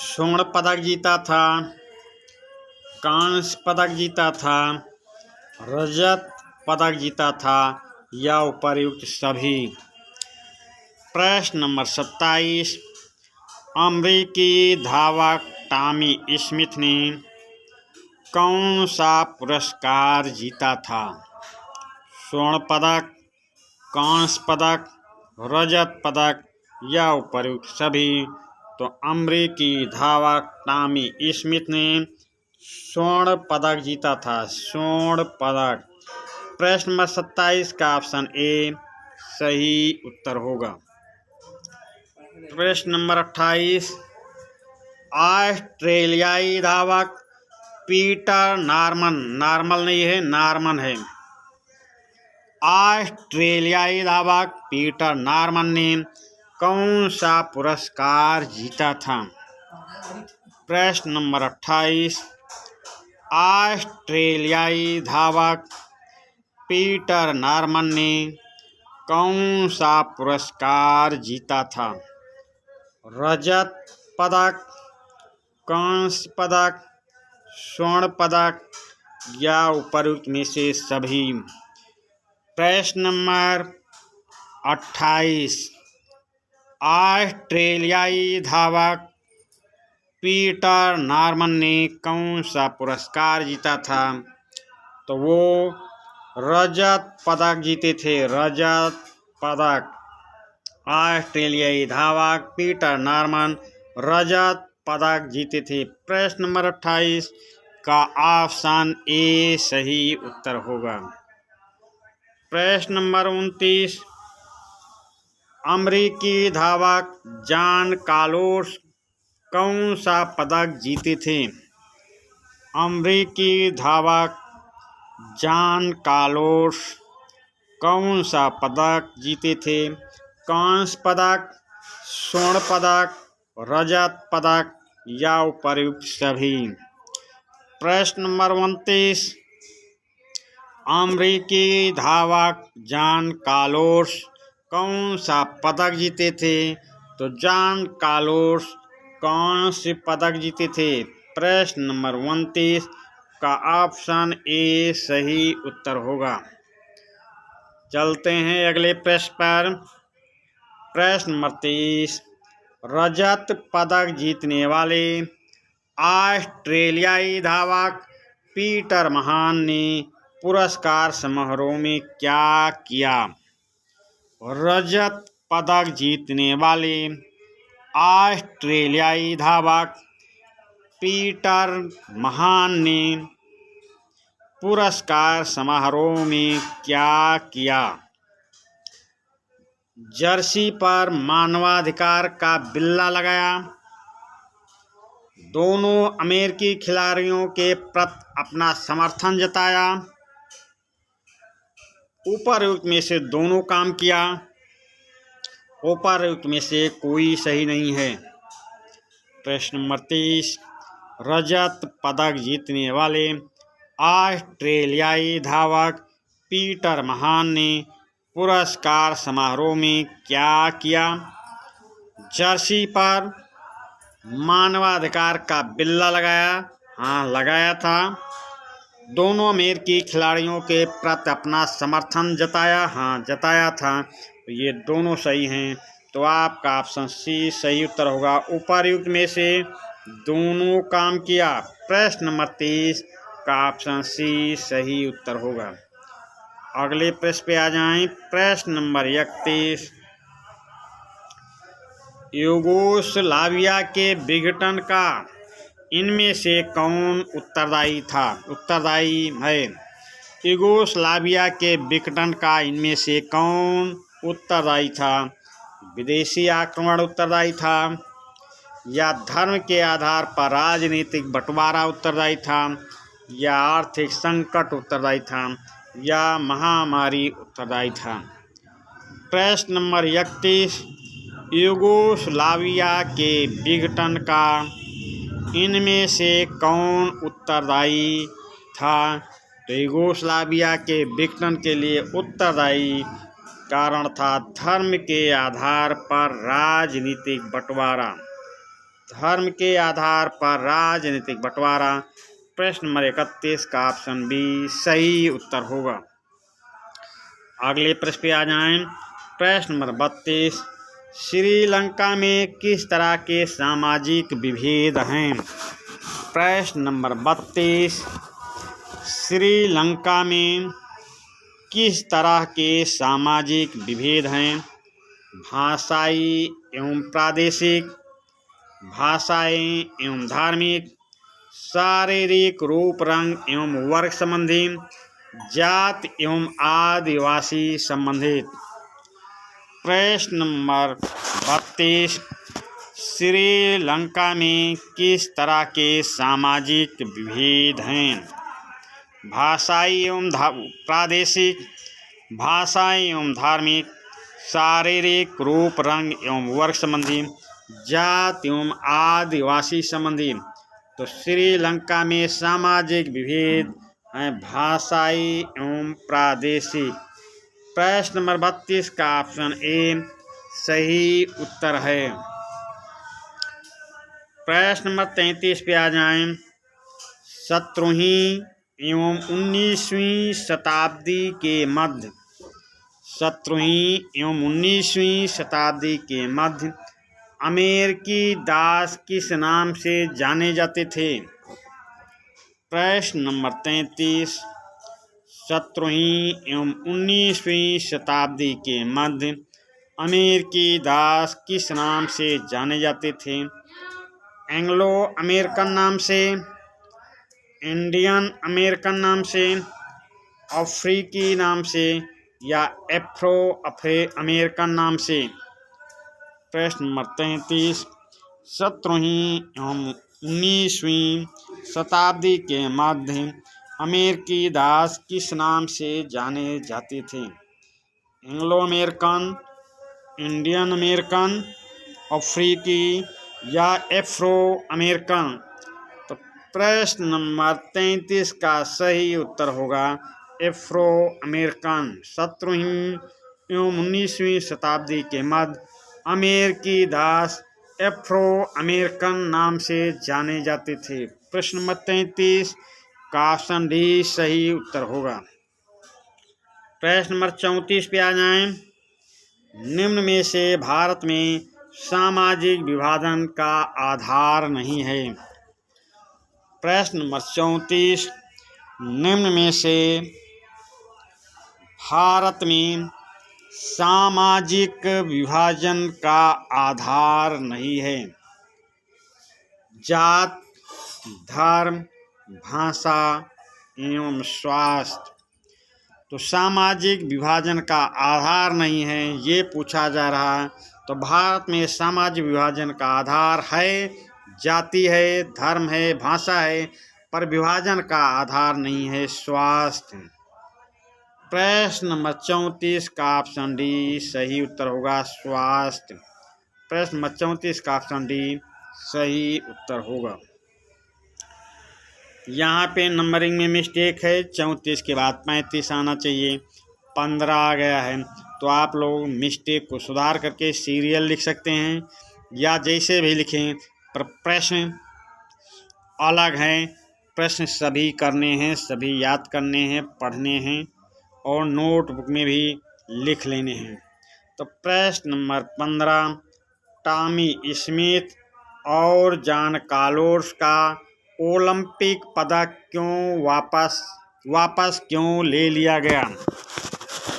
स्वर्ण पदक जीता था, कांस्य पदक जीता था, रजत पदक जीता था या उपर्युक्त सभी? प्रश्न नंबर 27, अमेरिकी धावक टॉमी स्मिथ ने कौन सा पुरस्कार जीता था? स्वर्ण पदक, कांस्य पदक, रजत पदक या उपर्युक्त सभी? तो अमेरिकी धावक टॉमी स्मिथ ने स्वर्ण पदक जीता था, स्वर्ण पदक। प्रश्न नंबर 27 का ऑप्शन ए सही उत्तर होगा। प्रश्न नंबर 28, ऑस्ट्रेलियाई धावक पीटर नॉर्मन है। ऑस्ट्रेलियाई धावक पीटर नॉर्मन ने कौन सा पुरस्कार जीता था? प्रश्न नंबर 28, ऑस्ट्रेलियाई धावक पीटर नॉर्मन ने कौन सा पुरस्कार जीता था? रजत पदक, कांस्य पदक, स्वर्ण पदक या उपर्युक्त में से सभी? प्रश्न नंबर 28, ऑस्ट्रेलियाई धावक पीटर नॉर्मन ने कौन सा पुरस्कार जीता था? तो वो रजत पदक जीते थे। रजत पदक। ऑस्ट्रेलियाई धावक पीटर नॉर्मन रजत पदक जीते थे। प्रश्न नंबर 28 का ऑप्शन ए सही उत्तर होगा। प्रश्न नंबर 29 अमेरिकी धावक जॉन कार्लोस कौन सा पदक जीते थे? अमेरिकी धावक जॉन कार्लोस कौन सा पदक जीते थे? कांस्य पदक, स्वर्ण पदक, रजत पदक या उपर्युक्त सभी। प्रश्न नंबर 29 अमेरिकी धावक जॉन कार्लोस कौन सा पदक जीते थे? तो जॉन कार्लोस कांस्य पदक जीते थे। प्रश्न नंबर 29 का ऑप्शन ए सही उत्तर होगा। चलते हैं अगले प्रश्न पर। प्रश्न नंबर 30 रजत पदक जीतने वाले ऑस्ट्रेलियाई धावक पीटर महान ने पुरस्कार समारोह में क्या किया? रजत पदक जीतने वाले ऑस्ट्रेलियाई धावक पीटर महान ने पुरस्कार समारोह में क्या किया? जर्सी पर मानवाधिकार का बिल्ला लगाया, दोनों अमेरिकी खिलाड़ियों के प्रति अपना समर्थन जताया, उपर्युक्त में से दोनों काम किया, उपर्युक्त में से कोई सही नहीं है। प्रश्न नंबर 30 रजत पदक जीतने वाले ऑस्ट्रेलियाई धावक पीटर महान ने पुरस्कार समारोह में क्या किया? जर्सी पर मानवाधिकार का बिल्ला लगाया, हाँ लगाया था, दोनों अमेरिकी खिलाड़ियों के प्रति अपना समर्थन जताया, हाँ जताया था। तो ये दोनों सही हैं, तो आपका ऑप्शन सी सही उत्तर होगा। उपर्युक्त में से दोनों काम किया। प्रश्न नंबर 30 का ऑप्शन सी सही उत्तर होगा। अगले प्रश्न पे आ जाएं। प्रश्न नंबर 31 यूगोस्लाविया के विघटन का इनमें से कौन उत्तरदायी था? उत्तरदायी है। यूगोस्लाविया के विघटन का इनमें से कौन उत्तरदायी था? विदेशी आक्रमण उत्तरदायी था, या धर्म के आधार पर राजनीतिक बंटवारा उत्तरदायी था, या आर्थिक संकट उत्तरदायी था, या महामारी उत्तरदायी था? प्रश्न नंबर 31 यूगोस्लाविया के विघटन का इनमें से कौन उत्तरदायी था? तो यूगोस्लाविया के विघटन के लिए उत्तरदायी कारण था धर्म के आधार पर राजनीतिक बंटवारा। धर्म के आधार पर राजनीतिक बंटवारा। प्रश्न नंबर 31 का ऑप्शन बी सही उत्तर होगा। अगले प्रश्न पे आ जाएं। प्रश्न नंबर 32 श्रीलंका में किस तरह के सामाजिक विभेद हैं? प्रश्न नंबर 32 श्रीलंका में किस तरह के सामाजिक विभेद हैं? भाषाई एवं प्रादेशिक, भाषाई एवं धार्मिक, शारीरिक रूप रंग एवं वर्ग संबंधी, जाति एवं आदिवासी संबंधित। प्रश्न नंबर 32 श्रीलंका में किस तरह के सामाजिक विभेद हैं? भाषाई एवं प्रादेशिक, भाषाई एवं धार्मिक, शारीरिक रूप रंग एवं वर्ग संबंधी, जाति एवं आदिवासी संबंधी। तो श्रीलंका में सामाजिक विभेद हैं भाषाई एवं प्रादेशिक। प्रश्न नंबर 32 का ऑप्शन ए सही उत्तर है। प्रश्न नंबर 33 पे आ जाएं। 17वीं एवं 19वीं शताब्दी के मध्य 17वीं एवं 19वीं शताब्दी के मध्य अमेरिकी दास किस नाम से जाने जाते थे? प्रश्न नंबर 33 17वीं एवं 19वीं शताब्दी के मध्य अमेरिकी दास किस नाम से जाने जाते थे? एंग्लो अमेरिकन नाम से, इंडियन अमेरिकन नाम से, अफ्रीकी नाम से या एफ्रो अमेरिकन नाम से? प्रश्न नंबर 33, 17वीं एवं 19वीं शताब्दी के मध्य अमेरिकी दास किस नाम से जाने जाते थे? एंग्लो अमेरिकन, इंडियन अमेरिकन, अफ्रीकी या एफ्रो अमेरिकन? तो प्रश्न नंबर 33 का सही उत्तर होगा एफ्रो अमेरिकन। 17वीं एवं 19वीं शताब्दी के मध्य अमेरिकी दास एफ्रो अमेरिकन नाम से जाने जाते थे। प्रश्न नंबर 33 का ऑप्शन डी सही उत्तर होगा। प्रश्न नंबर 34 पे आ जाएं। निम्न में से भारत में सामाजिक विभाजन का आधार नहीं है। प्रश्न नंबर 34, निम्न में से भारत में सामाजिक विभाजन का आधार नहीं है। जात, धर्म, भाषा एवं स्वास्थ्य। तो सामाजिक विभाजन का आधार नहीं है, ये पूछा जा रहा है। तो भारत में सामाजिक विभाजन का आधार है, जाति है, धर्म है, भाषा है, पर विभाजन का आधार नहीं है स्वास्थ्य। प्रश्न नंबर 34 का ऑप्शन डी सही उत्तर होगा स्वास्थ्य। प्रश्न नंबर 34 का ऑप्शन डी सही उत्तर होगा। यहाँ पे नंबरिंग में मिस्टेक है, 34 के बाद 35 आना चाहिए, 15 आ गया है। तो आप लोग मिस्टेक को सुधार करके सीरियल लिख सकते हैं या जैसे भी लिखें, पर प्रश्न अलग हैं। प्रश्न सभी करने हैं, सभी याद करने हैं, पढ़ने हैं और नोटबुक में भी लिख लेने हैं। तो प्रश्न नंबर 15, टॉमी स्मिथ और जॉन कार्लोस का ओलंपिक पदक क्यों वापस क्यों ले लिया गया?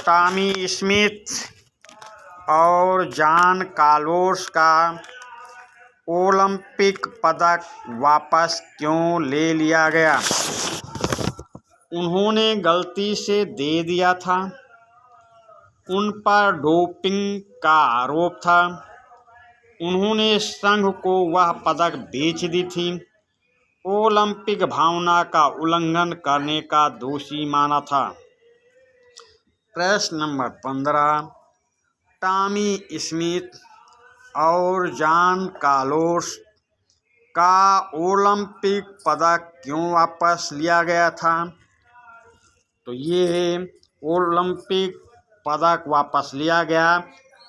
टॉमी स्मिथ और जॉन कार्लोस का ओलंपिक पदक वापस क्यों ले लिया गया? उन्होंने गलती से दे दिया था, उन पर डोपिंग का आरोप था, उन्होंने संघ को वह पदक बेच दी थी, ओलंपिक भावना का उल्लंघन करने का दोषी माना था। प्रश्न नंबर 15, टॉमी स्मिथ और जॉन कार्लोस का ओलंपिक पदक क्यों वापस लिया गया था? तो ये ओलंपिक पदक वापस लिया गया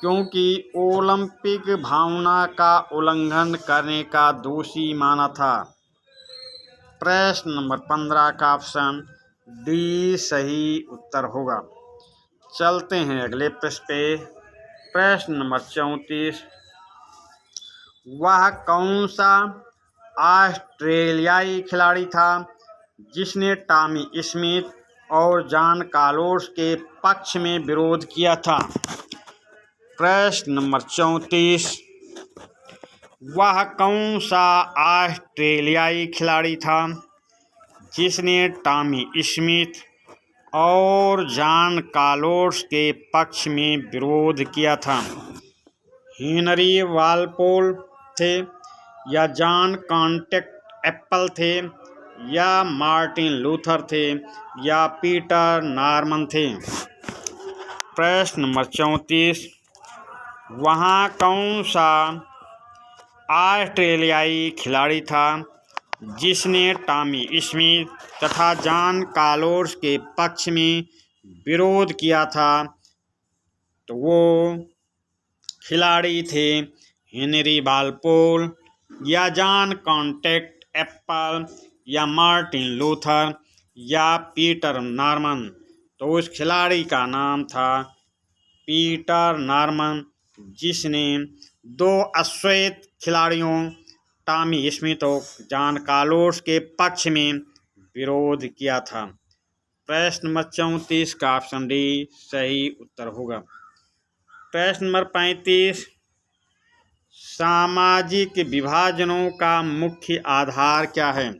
क्योंकि ओलंपिक भावना का उल्लंघन करने का दोषी माना था। प्रश्न नंबर 15 का ऑप्शन डी सही उत्तर होगा। चलते हैं अगले प्रश्न पे। प्रश्न नंबर 34, वह कौन सा ऑस्ट्रेलियाई खिलाड़ी था जिसने टॉमी स्मिथ और जॉन कार्लोस के पक्ष में विरोध किया था? प्रश्न नंबर 34, वह कौन सा ऑस्ट्रेलियाई खिलाड़ी था जिसने टॉमी स्मिथ और जॉन कार्लोस के पक्ष में विरोध किया था? हेनरी वालपोल थे या जॉन कॉन्टेक्ट एप्पल थे या मार्टिन लूथर थे या पीटर नॉर्मन थे? प्रश्न नंबर 34, वहाँ कौन सा ऑस्ट्रेलियाई खिलाड़ी था जिसने टॉमी स्मिथ तथा जॉन कार्लोस के पक्ष में विरोध किया था? तो वो खिलाड़ी थे हेनरी वालपोल या जॉन कॉन्टेक्ट एप्पल या मार्टिन लूथर या पीटर नॉर्मन। तो उस खिलाड़ी का नाम था पीटर नॉर्मन, जिसने दो अश्वेत खिलाड़ियों टॉमी स्मिथ और जॉन कार्लोस के पक्ष में विरोध किया था। प्रश्न नंबर 34 का ऑप्शन डी सही उत्तर होगा। प्रश्न नंबर 35, सामाजिक विभाजनों का मुख्य आधार क्या है?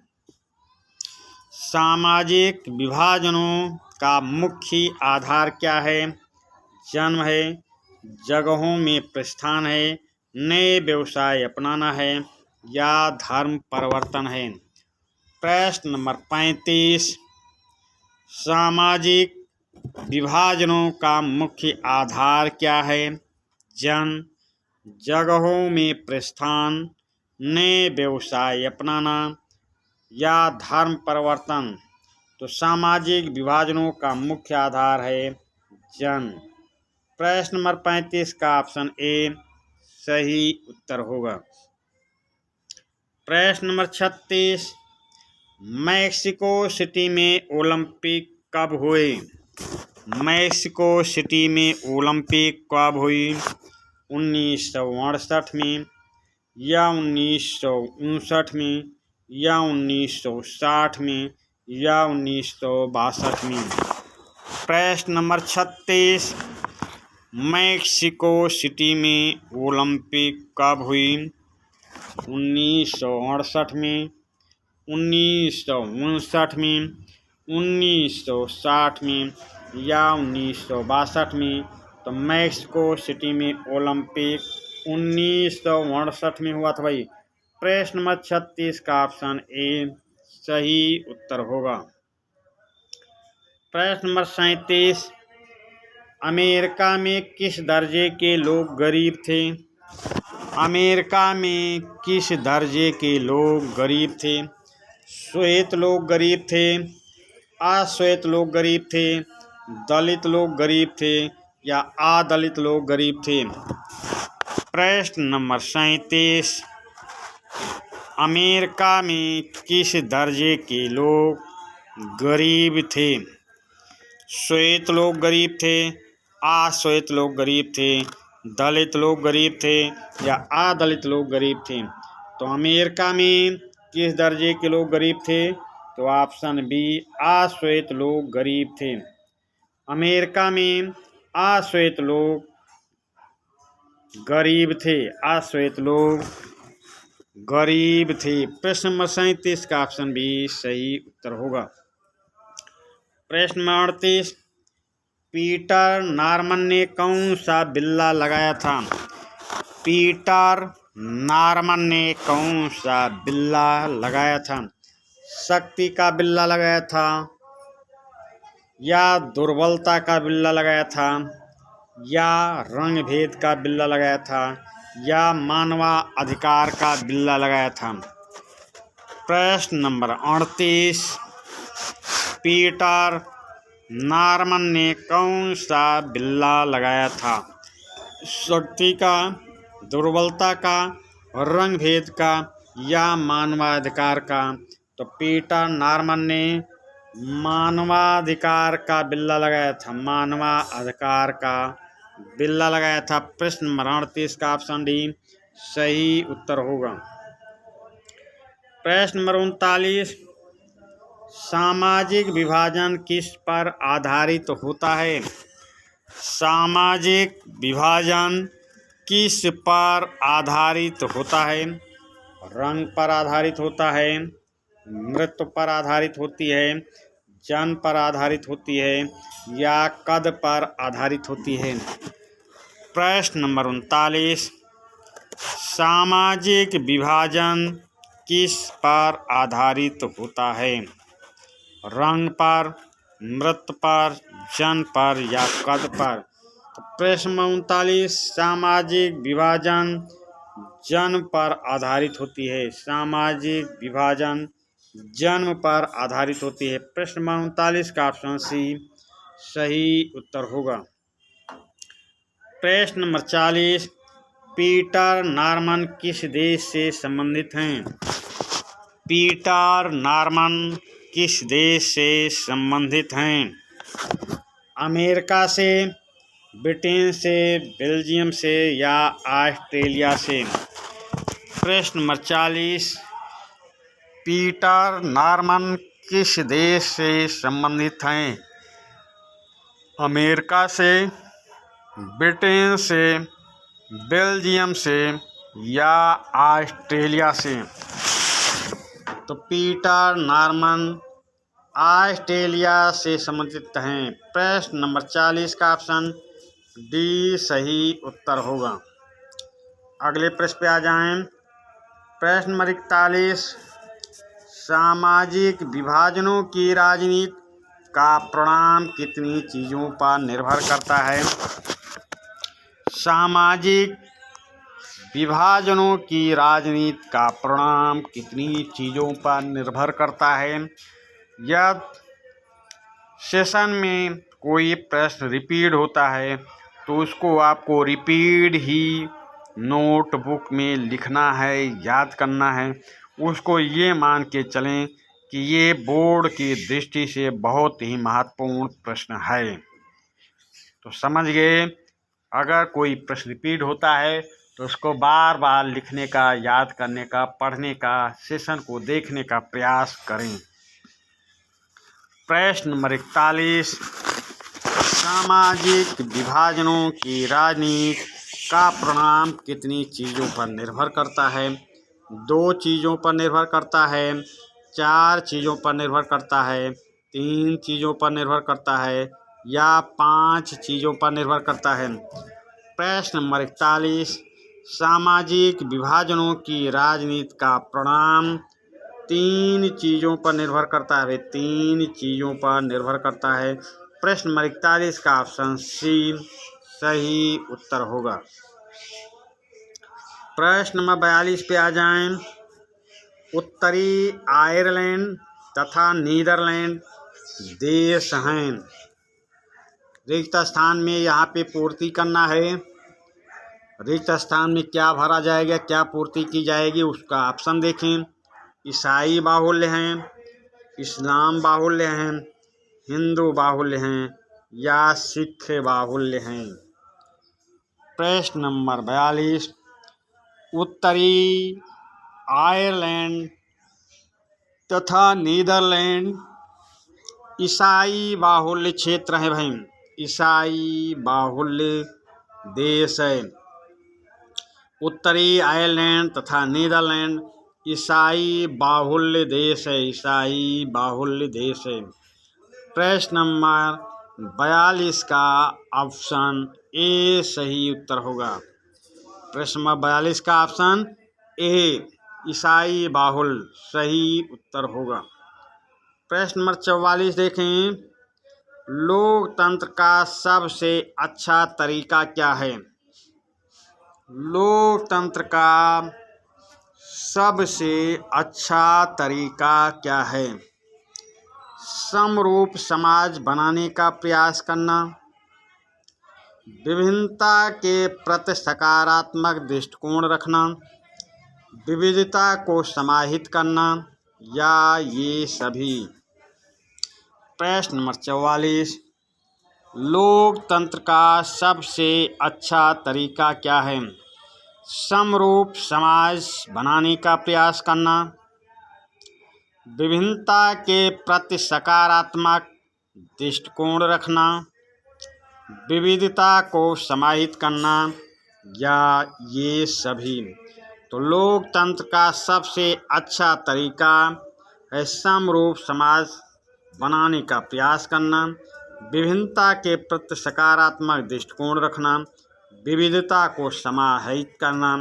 सामाजिक विभाजनों का मुख्य आधार क्या है? जन्म है, जगहों में प्रस्थान है, नए व्यवसाय अपनाना है या धर्म परिवर्तन है। प्रश्न नंबर 35, सामाजिक विभाजनों का मुख्य आधार क्या है? जन्म, जगहों में प्रस्थान, नए व्यवसाय अपनाना या धर्म परिवर्तन। तो सामाजिक विभाजनों का मुख्य आधार है जन्म। प्रश्न नंबर 35 का ऑप्शन ए सही उत्तर होगा। प्रश्न नंबर 36, मैक्सिको सिटी में ओलंपिक कब हुए? मैक्सिको सिटी में ओलंपिक कब हुई? 1968 में या 1959 में या 1960 में या 1962 में। प्रश्न नंबर 36, मैक्सिको सिटी में ओलंपिक कब हुई? 1968 में, 1959 में, 1960 में या 1962 में। तो मैक्सिको सिटी में ओलंपिक 1968 में हुआ था भाई। प्रश्न नंबर 36 का ऑप्शन ए सही उत्तर होगा। प्रश्न नंबर 37, अमेरिका में किस दर्जे के लोग गरीब थे? अमेरिका में किस दर्जे के लोग गरीब थे? श्वेत लोग गरीब थे, अश्वेत लोग गरीब थे, दलित लोग गरीब थे या अदलित लोग गरीब थे। प्रश्न नंबर 37, अमेरिका में किस दर्जे के लोग गरीब थे? श्वेत लोग गरीब थे, अश्वेत लोग गरीब थे, दलित लोग गरीब थे या अदलित लोग गरीब थे। तो अमेरिका में किस दर्जे के लोग गरीब थे? तो ऑप्शन बी अश्वेत लोग गरीब थे। अमेरिका में अश्वेत लोग गरीब थे, अश्वेत लोग गरीब थे। प्रश्न नंबर 37 का ऑप्शन बी सही उत्तर होगा। प्रश्न नंबर 38, पीटर नॉर्मन ने कौन सा बिल्ला लगाया था? पीटर नॉर्मन ने कौन सा बिल्ला लगाया था? शक्ति का बिल्ला लगाया था या दुर्बलता का बिल्ला लगाया था या रंग भेद का बिल्ला लगाया था या मानवाधिकार का बिल्ला लगाया था। प्रश्न नंबर 38, पीटर नॉर्मन ने कौन सा बिल्ला लगाया था? शक्ति का, दुर्बलता का, रंग भेद का या मानवाधिकार का। तो पीटर नॉर्मन ने मानवाधिकार का बिल्ला लगाया था, मानवाधिकार का बिल्ला लगाया था। प्रश्न नंबर 38 का ऑप्शन डी सही उत्तर होगा। प्रश्न नंबर 39, सामाजिक विभाजन किस पर आधारित होता है? सामाजिक विभाजन किस पर आधारित होता है? रंग पर आधारित होता है, मृत्यु पर आधारित होती है, जन्म पर आधारित होती है या कद पर आधारित होती है। प्रश्न नंबर 39, सामाजिक विभाजन किस पर आधारित होता है? रंग पर, मृत्यु पर, जन्म पर या कद पर। प्रश्न नंबर 39, सामाजिक विभाजन जन्म पर आधारित होती है। सामाजिक विभाजन जन्म पर आधारित होती है। प्रश्न नंबर 39 का ऑप्शन सी सही उत्तर होगा। प्रश्न नंबर 40, पीटर नॉर्मन किस देश से संबंधित हैं? पीटर नॉर्मन किस देश से संबंधित हैं? अमेरिका से, ब्रिटेन से, बेल्जियम से या ऑस्ट्रेलिया से। प्रश्न नंबर 40, पीटर नॉर्मन किस देश से संबंधित हैं? अमेरिका से, ब्रिटेन से, बेल्जियम से या ऑस्ट्रेलिया से? तो पीटर नॉर्मन ऑस्ट्रेलिया से संबंधित हैं। प्रश्न नंबर 40 का ऑप्शन डी सही उत्तर होगा। अगले प्रश्न पे आ जाएं। प्रश्न नंबर 41, सामाजिक विभाजनों की राजनीति का परिणाम कितनी चीज़ों पर निर्भर करता है? सामाजिक विभाजनों की राजनीति का परिणाम कितनी चीज़ों पर निर्भर करता है? यदि सेशन में कोई प्रश्न रिपीट होता है तो उसको आपको रिपीट ही नोटबुक में लिखना है, याद करना है। उसको ये मान के चलें कि ये बोर्ड की दृष्टि से बहुत ही महत्वपूर्ण प्रश्न है। तो समझ गए, अगर कोई प्रश्न रिपीट होता है तो उसको बार बार लिखने का, याद करने का, पढ़ने का, सेशन को देखने का प्रयास करें। प्रश्न नंबर 41, सामाजिक विभाजनों की राजनीति का परिणाम कितनी चीज़ों पर निर्भर करता है? 2 चीज़ों पर निर्भर करता है, 4 चीज़ों पर निर्भर करता है, 3 चीज़ों पर निर्भर करता है या 5 चीज़ों पर निर्भर करता है? प्रश्न नंबर 41, सामाजिक विभाजनों की राजनीति का परिणाम 3 चीज़ों पर निर्भर करता है। 3 चीज़ों पर निर्भर करता है। प्रश्न नंबर 41 का ऑप्शन सी सही उत्तर होगा। प्रश्न नंबर 42 पे आ जाएं। उत्तरी आयरलैंड तथा नीदरलैंड देश हैं। रिक्त स्थान में यहाँ पे पूर्ति करना है। रिक्त स्थान में क्या भरा जाएगा, क्या पूर्ति की जाएगी, उसका ऑप्शन देखें। ईसाई बाहुल्य हैं, इस्लाम बाहुल्य हैं, हिंदू बाहुल्य हैं या सिख बाहुल्य हैं? प्रश्न नंबर 42, उत्तरी आयरलैंड तथा नीदरलैंड ईसाई बाहुल्य क्षेत्र है भाई, ईसाई बाहुल्य देश है। उत्तरी आयरलैंड तथा नीदरलैंड ईसाई बाहुल्य देश है, ईसाई बाहुल्य देश है। प्रश्न नंबर 42 का ऑप्शन ए सही उत्तर होगा। प्रश्न नंबर 42 का ऑप्शन ए ईसाई बाहुल्य सही उत्तर होगा। प्रश्न नंबर 44 देखें, लोकतंत्र का सबसे अच्छा तरीका क्या है? लोकतंत्र का सबसे अच्छा तरीका क्या है? समरूप समाज बनाने का प्रयास करना, विभिन्नता के प्रति सकारात्मक दृष्टिकोण रखना, विविधता को समाहित करना या ये सभी? प्रश्न नंबर 44, लोकतंत्र का सबसे अच्छा तरीका क्या है? समरूप समाज बनाने का प्रयास करना, विभिन्नता के प्रति सकारात्मक दृष्टिकोण रखना, विविधता को समाहित करना या ये सभी? तो लोकतंत्र का सबसे अच्छा तरीका है समरूप समाज बनाने का प्रयास करना, विभिन्नता के प्रति सकारात्मक दृष्टिकोण रखना, विविधता को समाहित करना।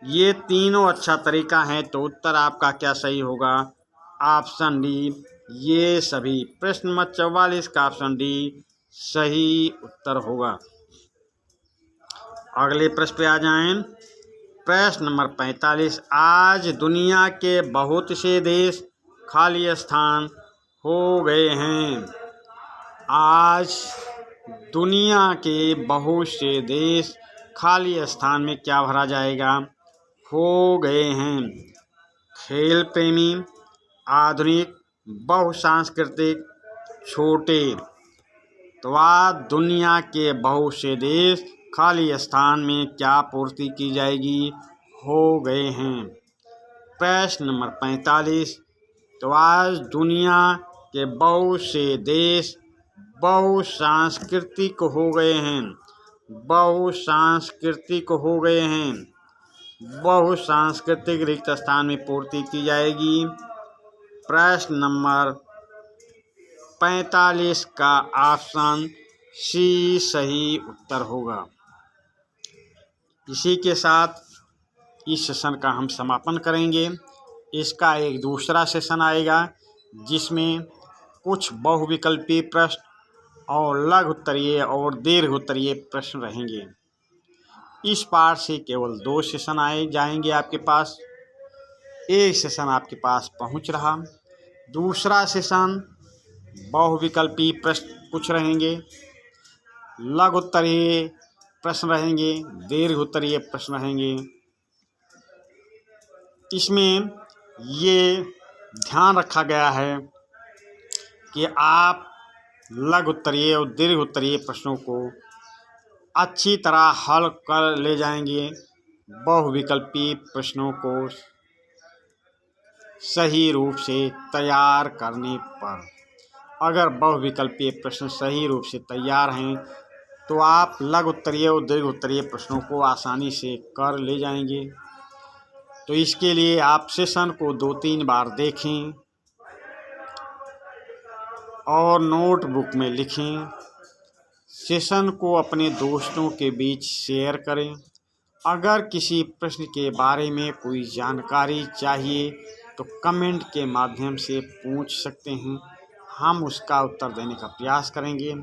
ये तीनों अच्छा तरीका है। तो उत्तर आपका क्या सही होगा? ऑप्शन डी ये सभी। प्रश्न नंबर 44 का ऑप्शन डी सही उत्तर होगा। अगले प्रश्न पे आ जाएं। प्रश्न नंबर 45, आज दुनिया के बहुत से देश खाली स्थान हो गए हैं। आज दुनिया के बहुत से देश खाली स्थान में क्या भरा जाएगा? हो गए हैं। खेल प्रेमी, आधुनिक, बहुसांस्कृतिक, छोटे। तो आज दुनिया के बहुत से देश खाली स्थान में क्या पूर्ति की जाएगी? हो गए हैं। प्रश्न नंबर 45, तो आज दुनिया कि बहुत से देश बहुसांस्कृतिक हो गए हैं। बहुसांस्कृतिक हो गए हैं। बहुसांस्कृतिक रिक्त स्थान में पूर्ति की जाएगी। प्रश्न नंबर 45 का ऑप्शन सी सही उत्तर होगा। इसी के साथ इस सेशन का हम समापन करेंगे। इसका एक दूसरा सेशन आएगा जिसमें कुछ बहुविकल्पी प्रश्न और लघु उत्तरीय और दीर्घ उत्तरीय प्रश्न रहेंगे। इस पाठ से केवल 2 सेशन आए जाएंगे आपके पास। एक सेशन आपके पास पहुंच रहा। दूसरा सेशन बहुविकल्पी प्रश्न कुछ रहेंगे, लघु उत्तरीय प्रश्न रहेंगे, दीर्घ उत्तरीय प्रश्न रहेंगे। इसमें ये ध्यान रखा गया है कि आप लघु उत्तरीय और दीर्घ उत्तरीय प्रश्नों को अच्छी तरह हल कर ले जाएंगे। बहुविकल्पी प्रश्नों को सही रूप से तैयार करने पर, अगर बहुविकल्पीय प्रश्न सही रूप से तैयार हैं तो आप लघु उत्तरीय और दीर्घ उत्तरीय प्रश्नों को आसानी से कर ले जाएंगे। तो इसके लिए आप सेशन को 2-3 बार देखें और नोटबुक में लिखें। सेशन को अपने दोस्तों के बीच शेयर करें। अगर किसी प्रश्न के बारे में कोई जानकारी चाहिए तो कमेंट के माध्यम से पूछ सकते हैं, हम उसका उत्तर देने का प्रयास करेंगे।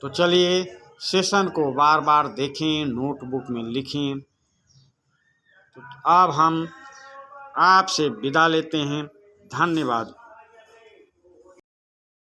तो चलिए सेशन को बार बार देखें, नोटबुक में लिखें। तो अब हम आपसे विदा लेते हैं। धन्यवाद।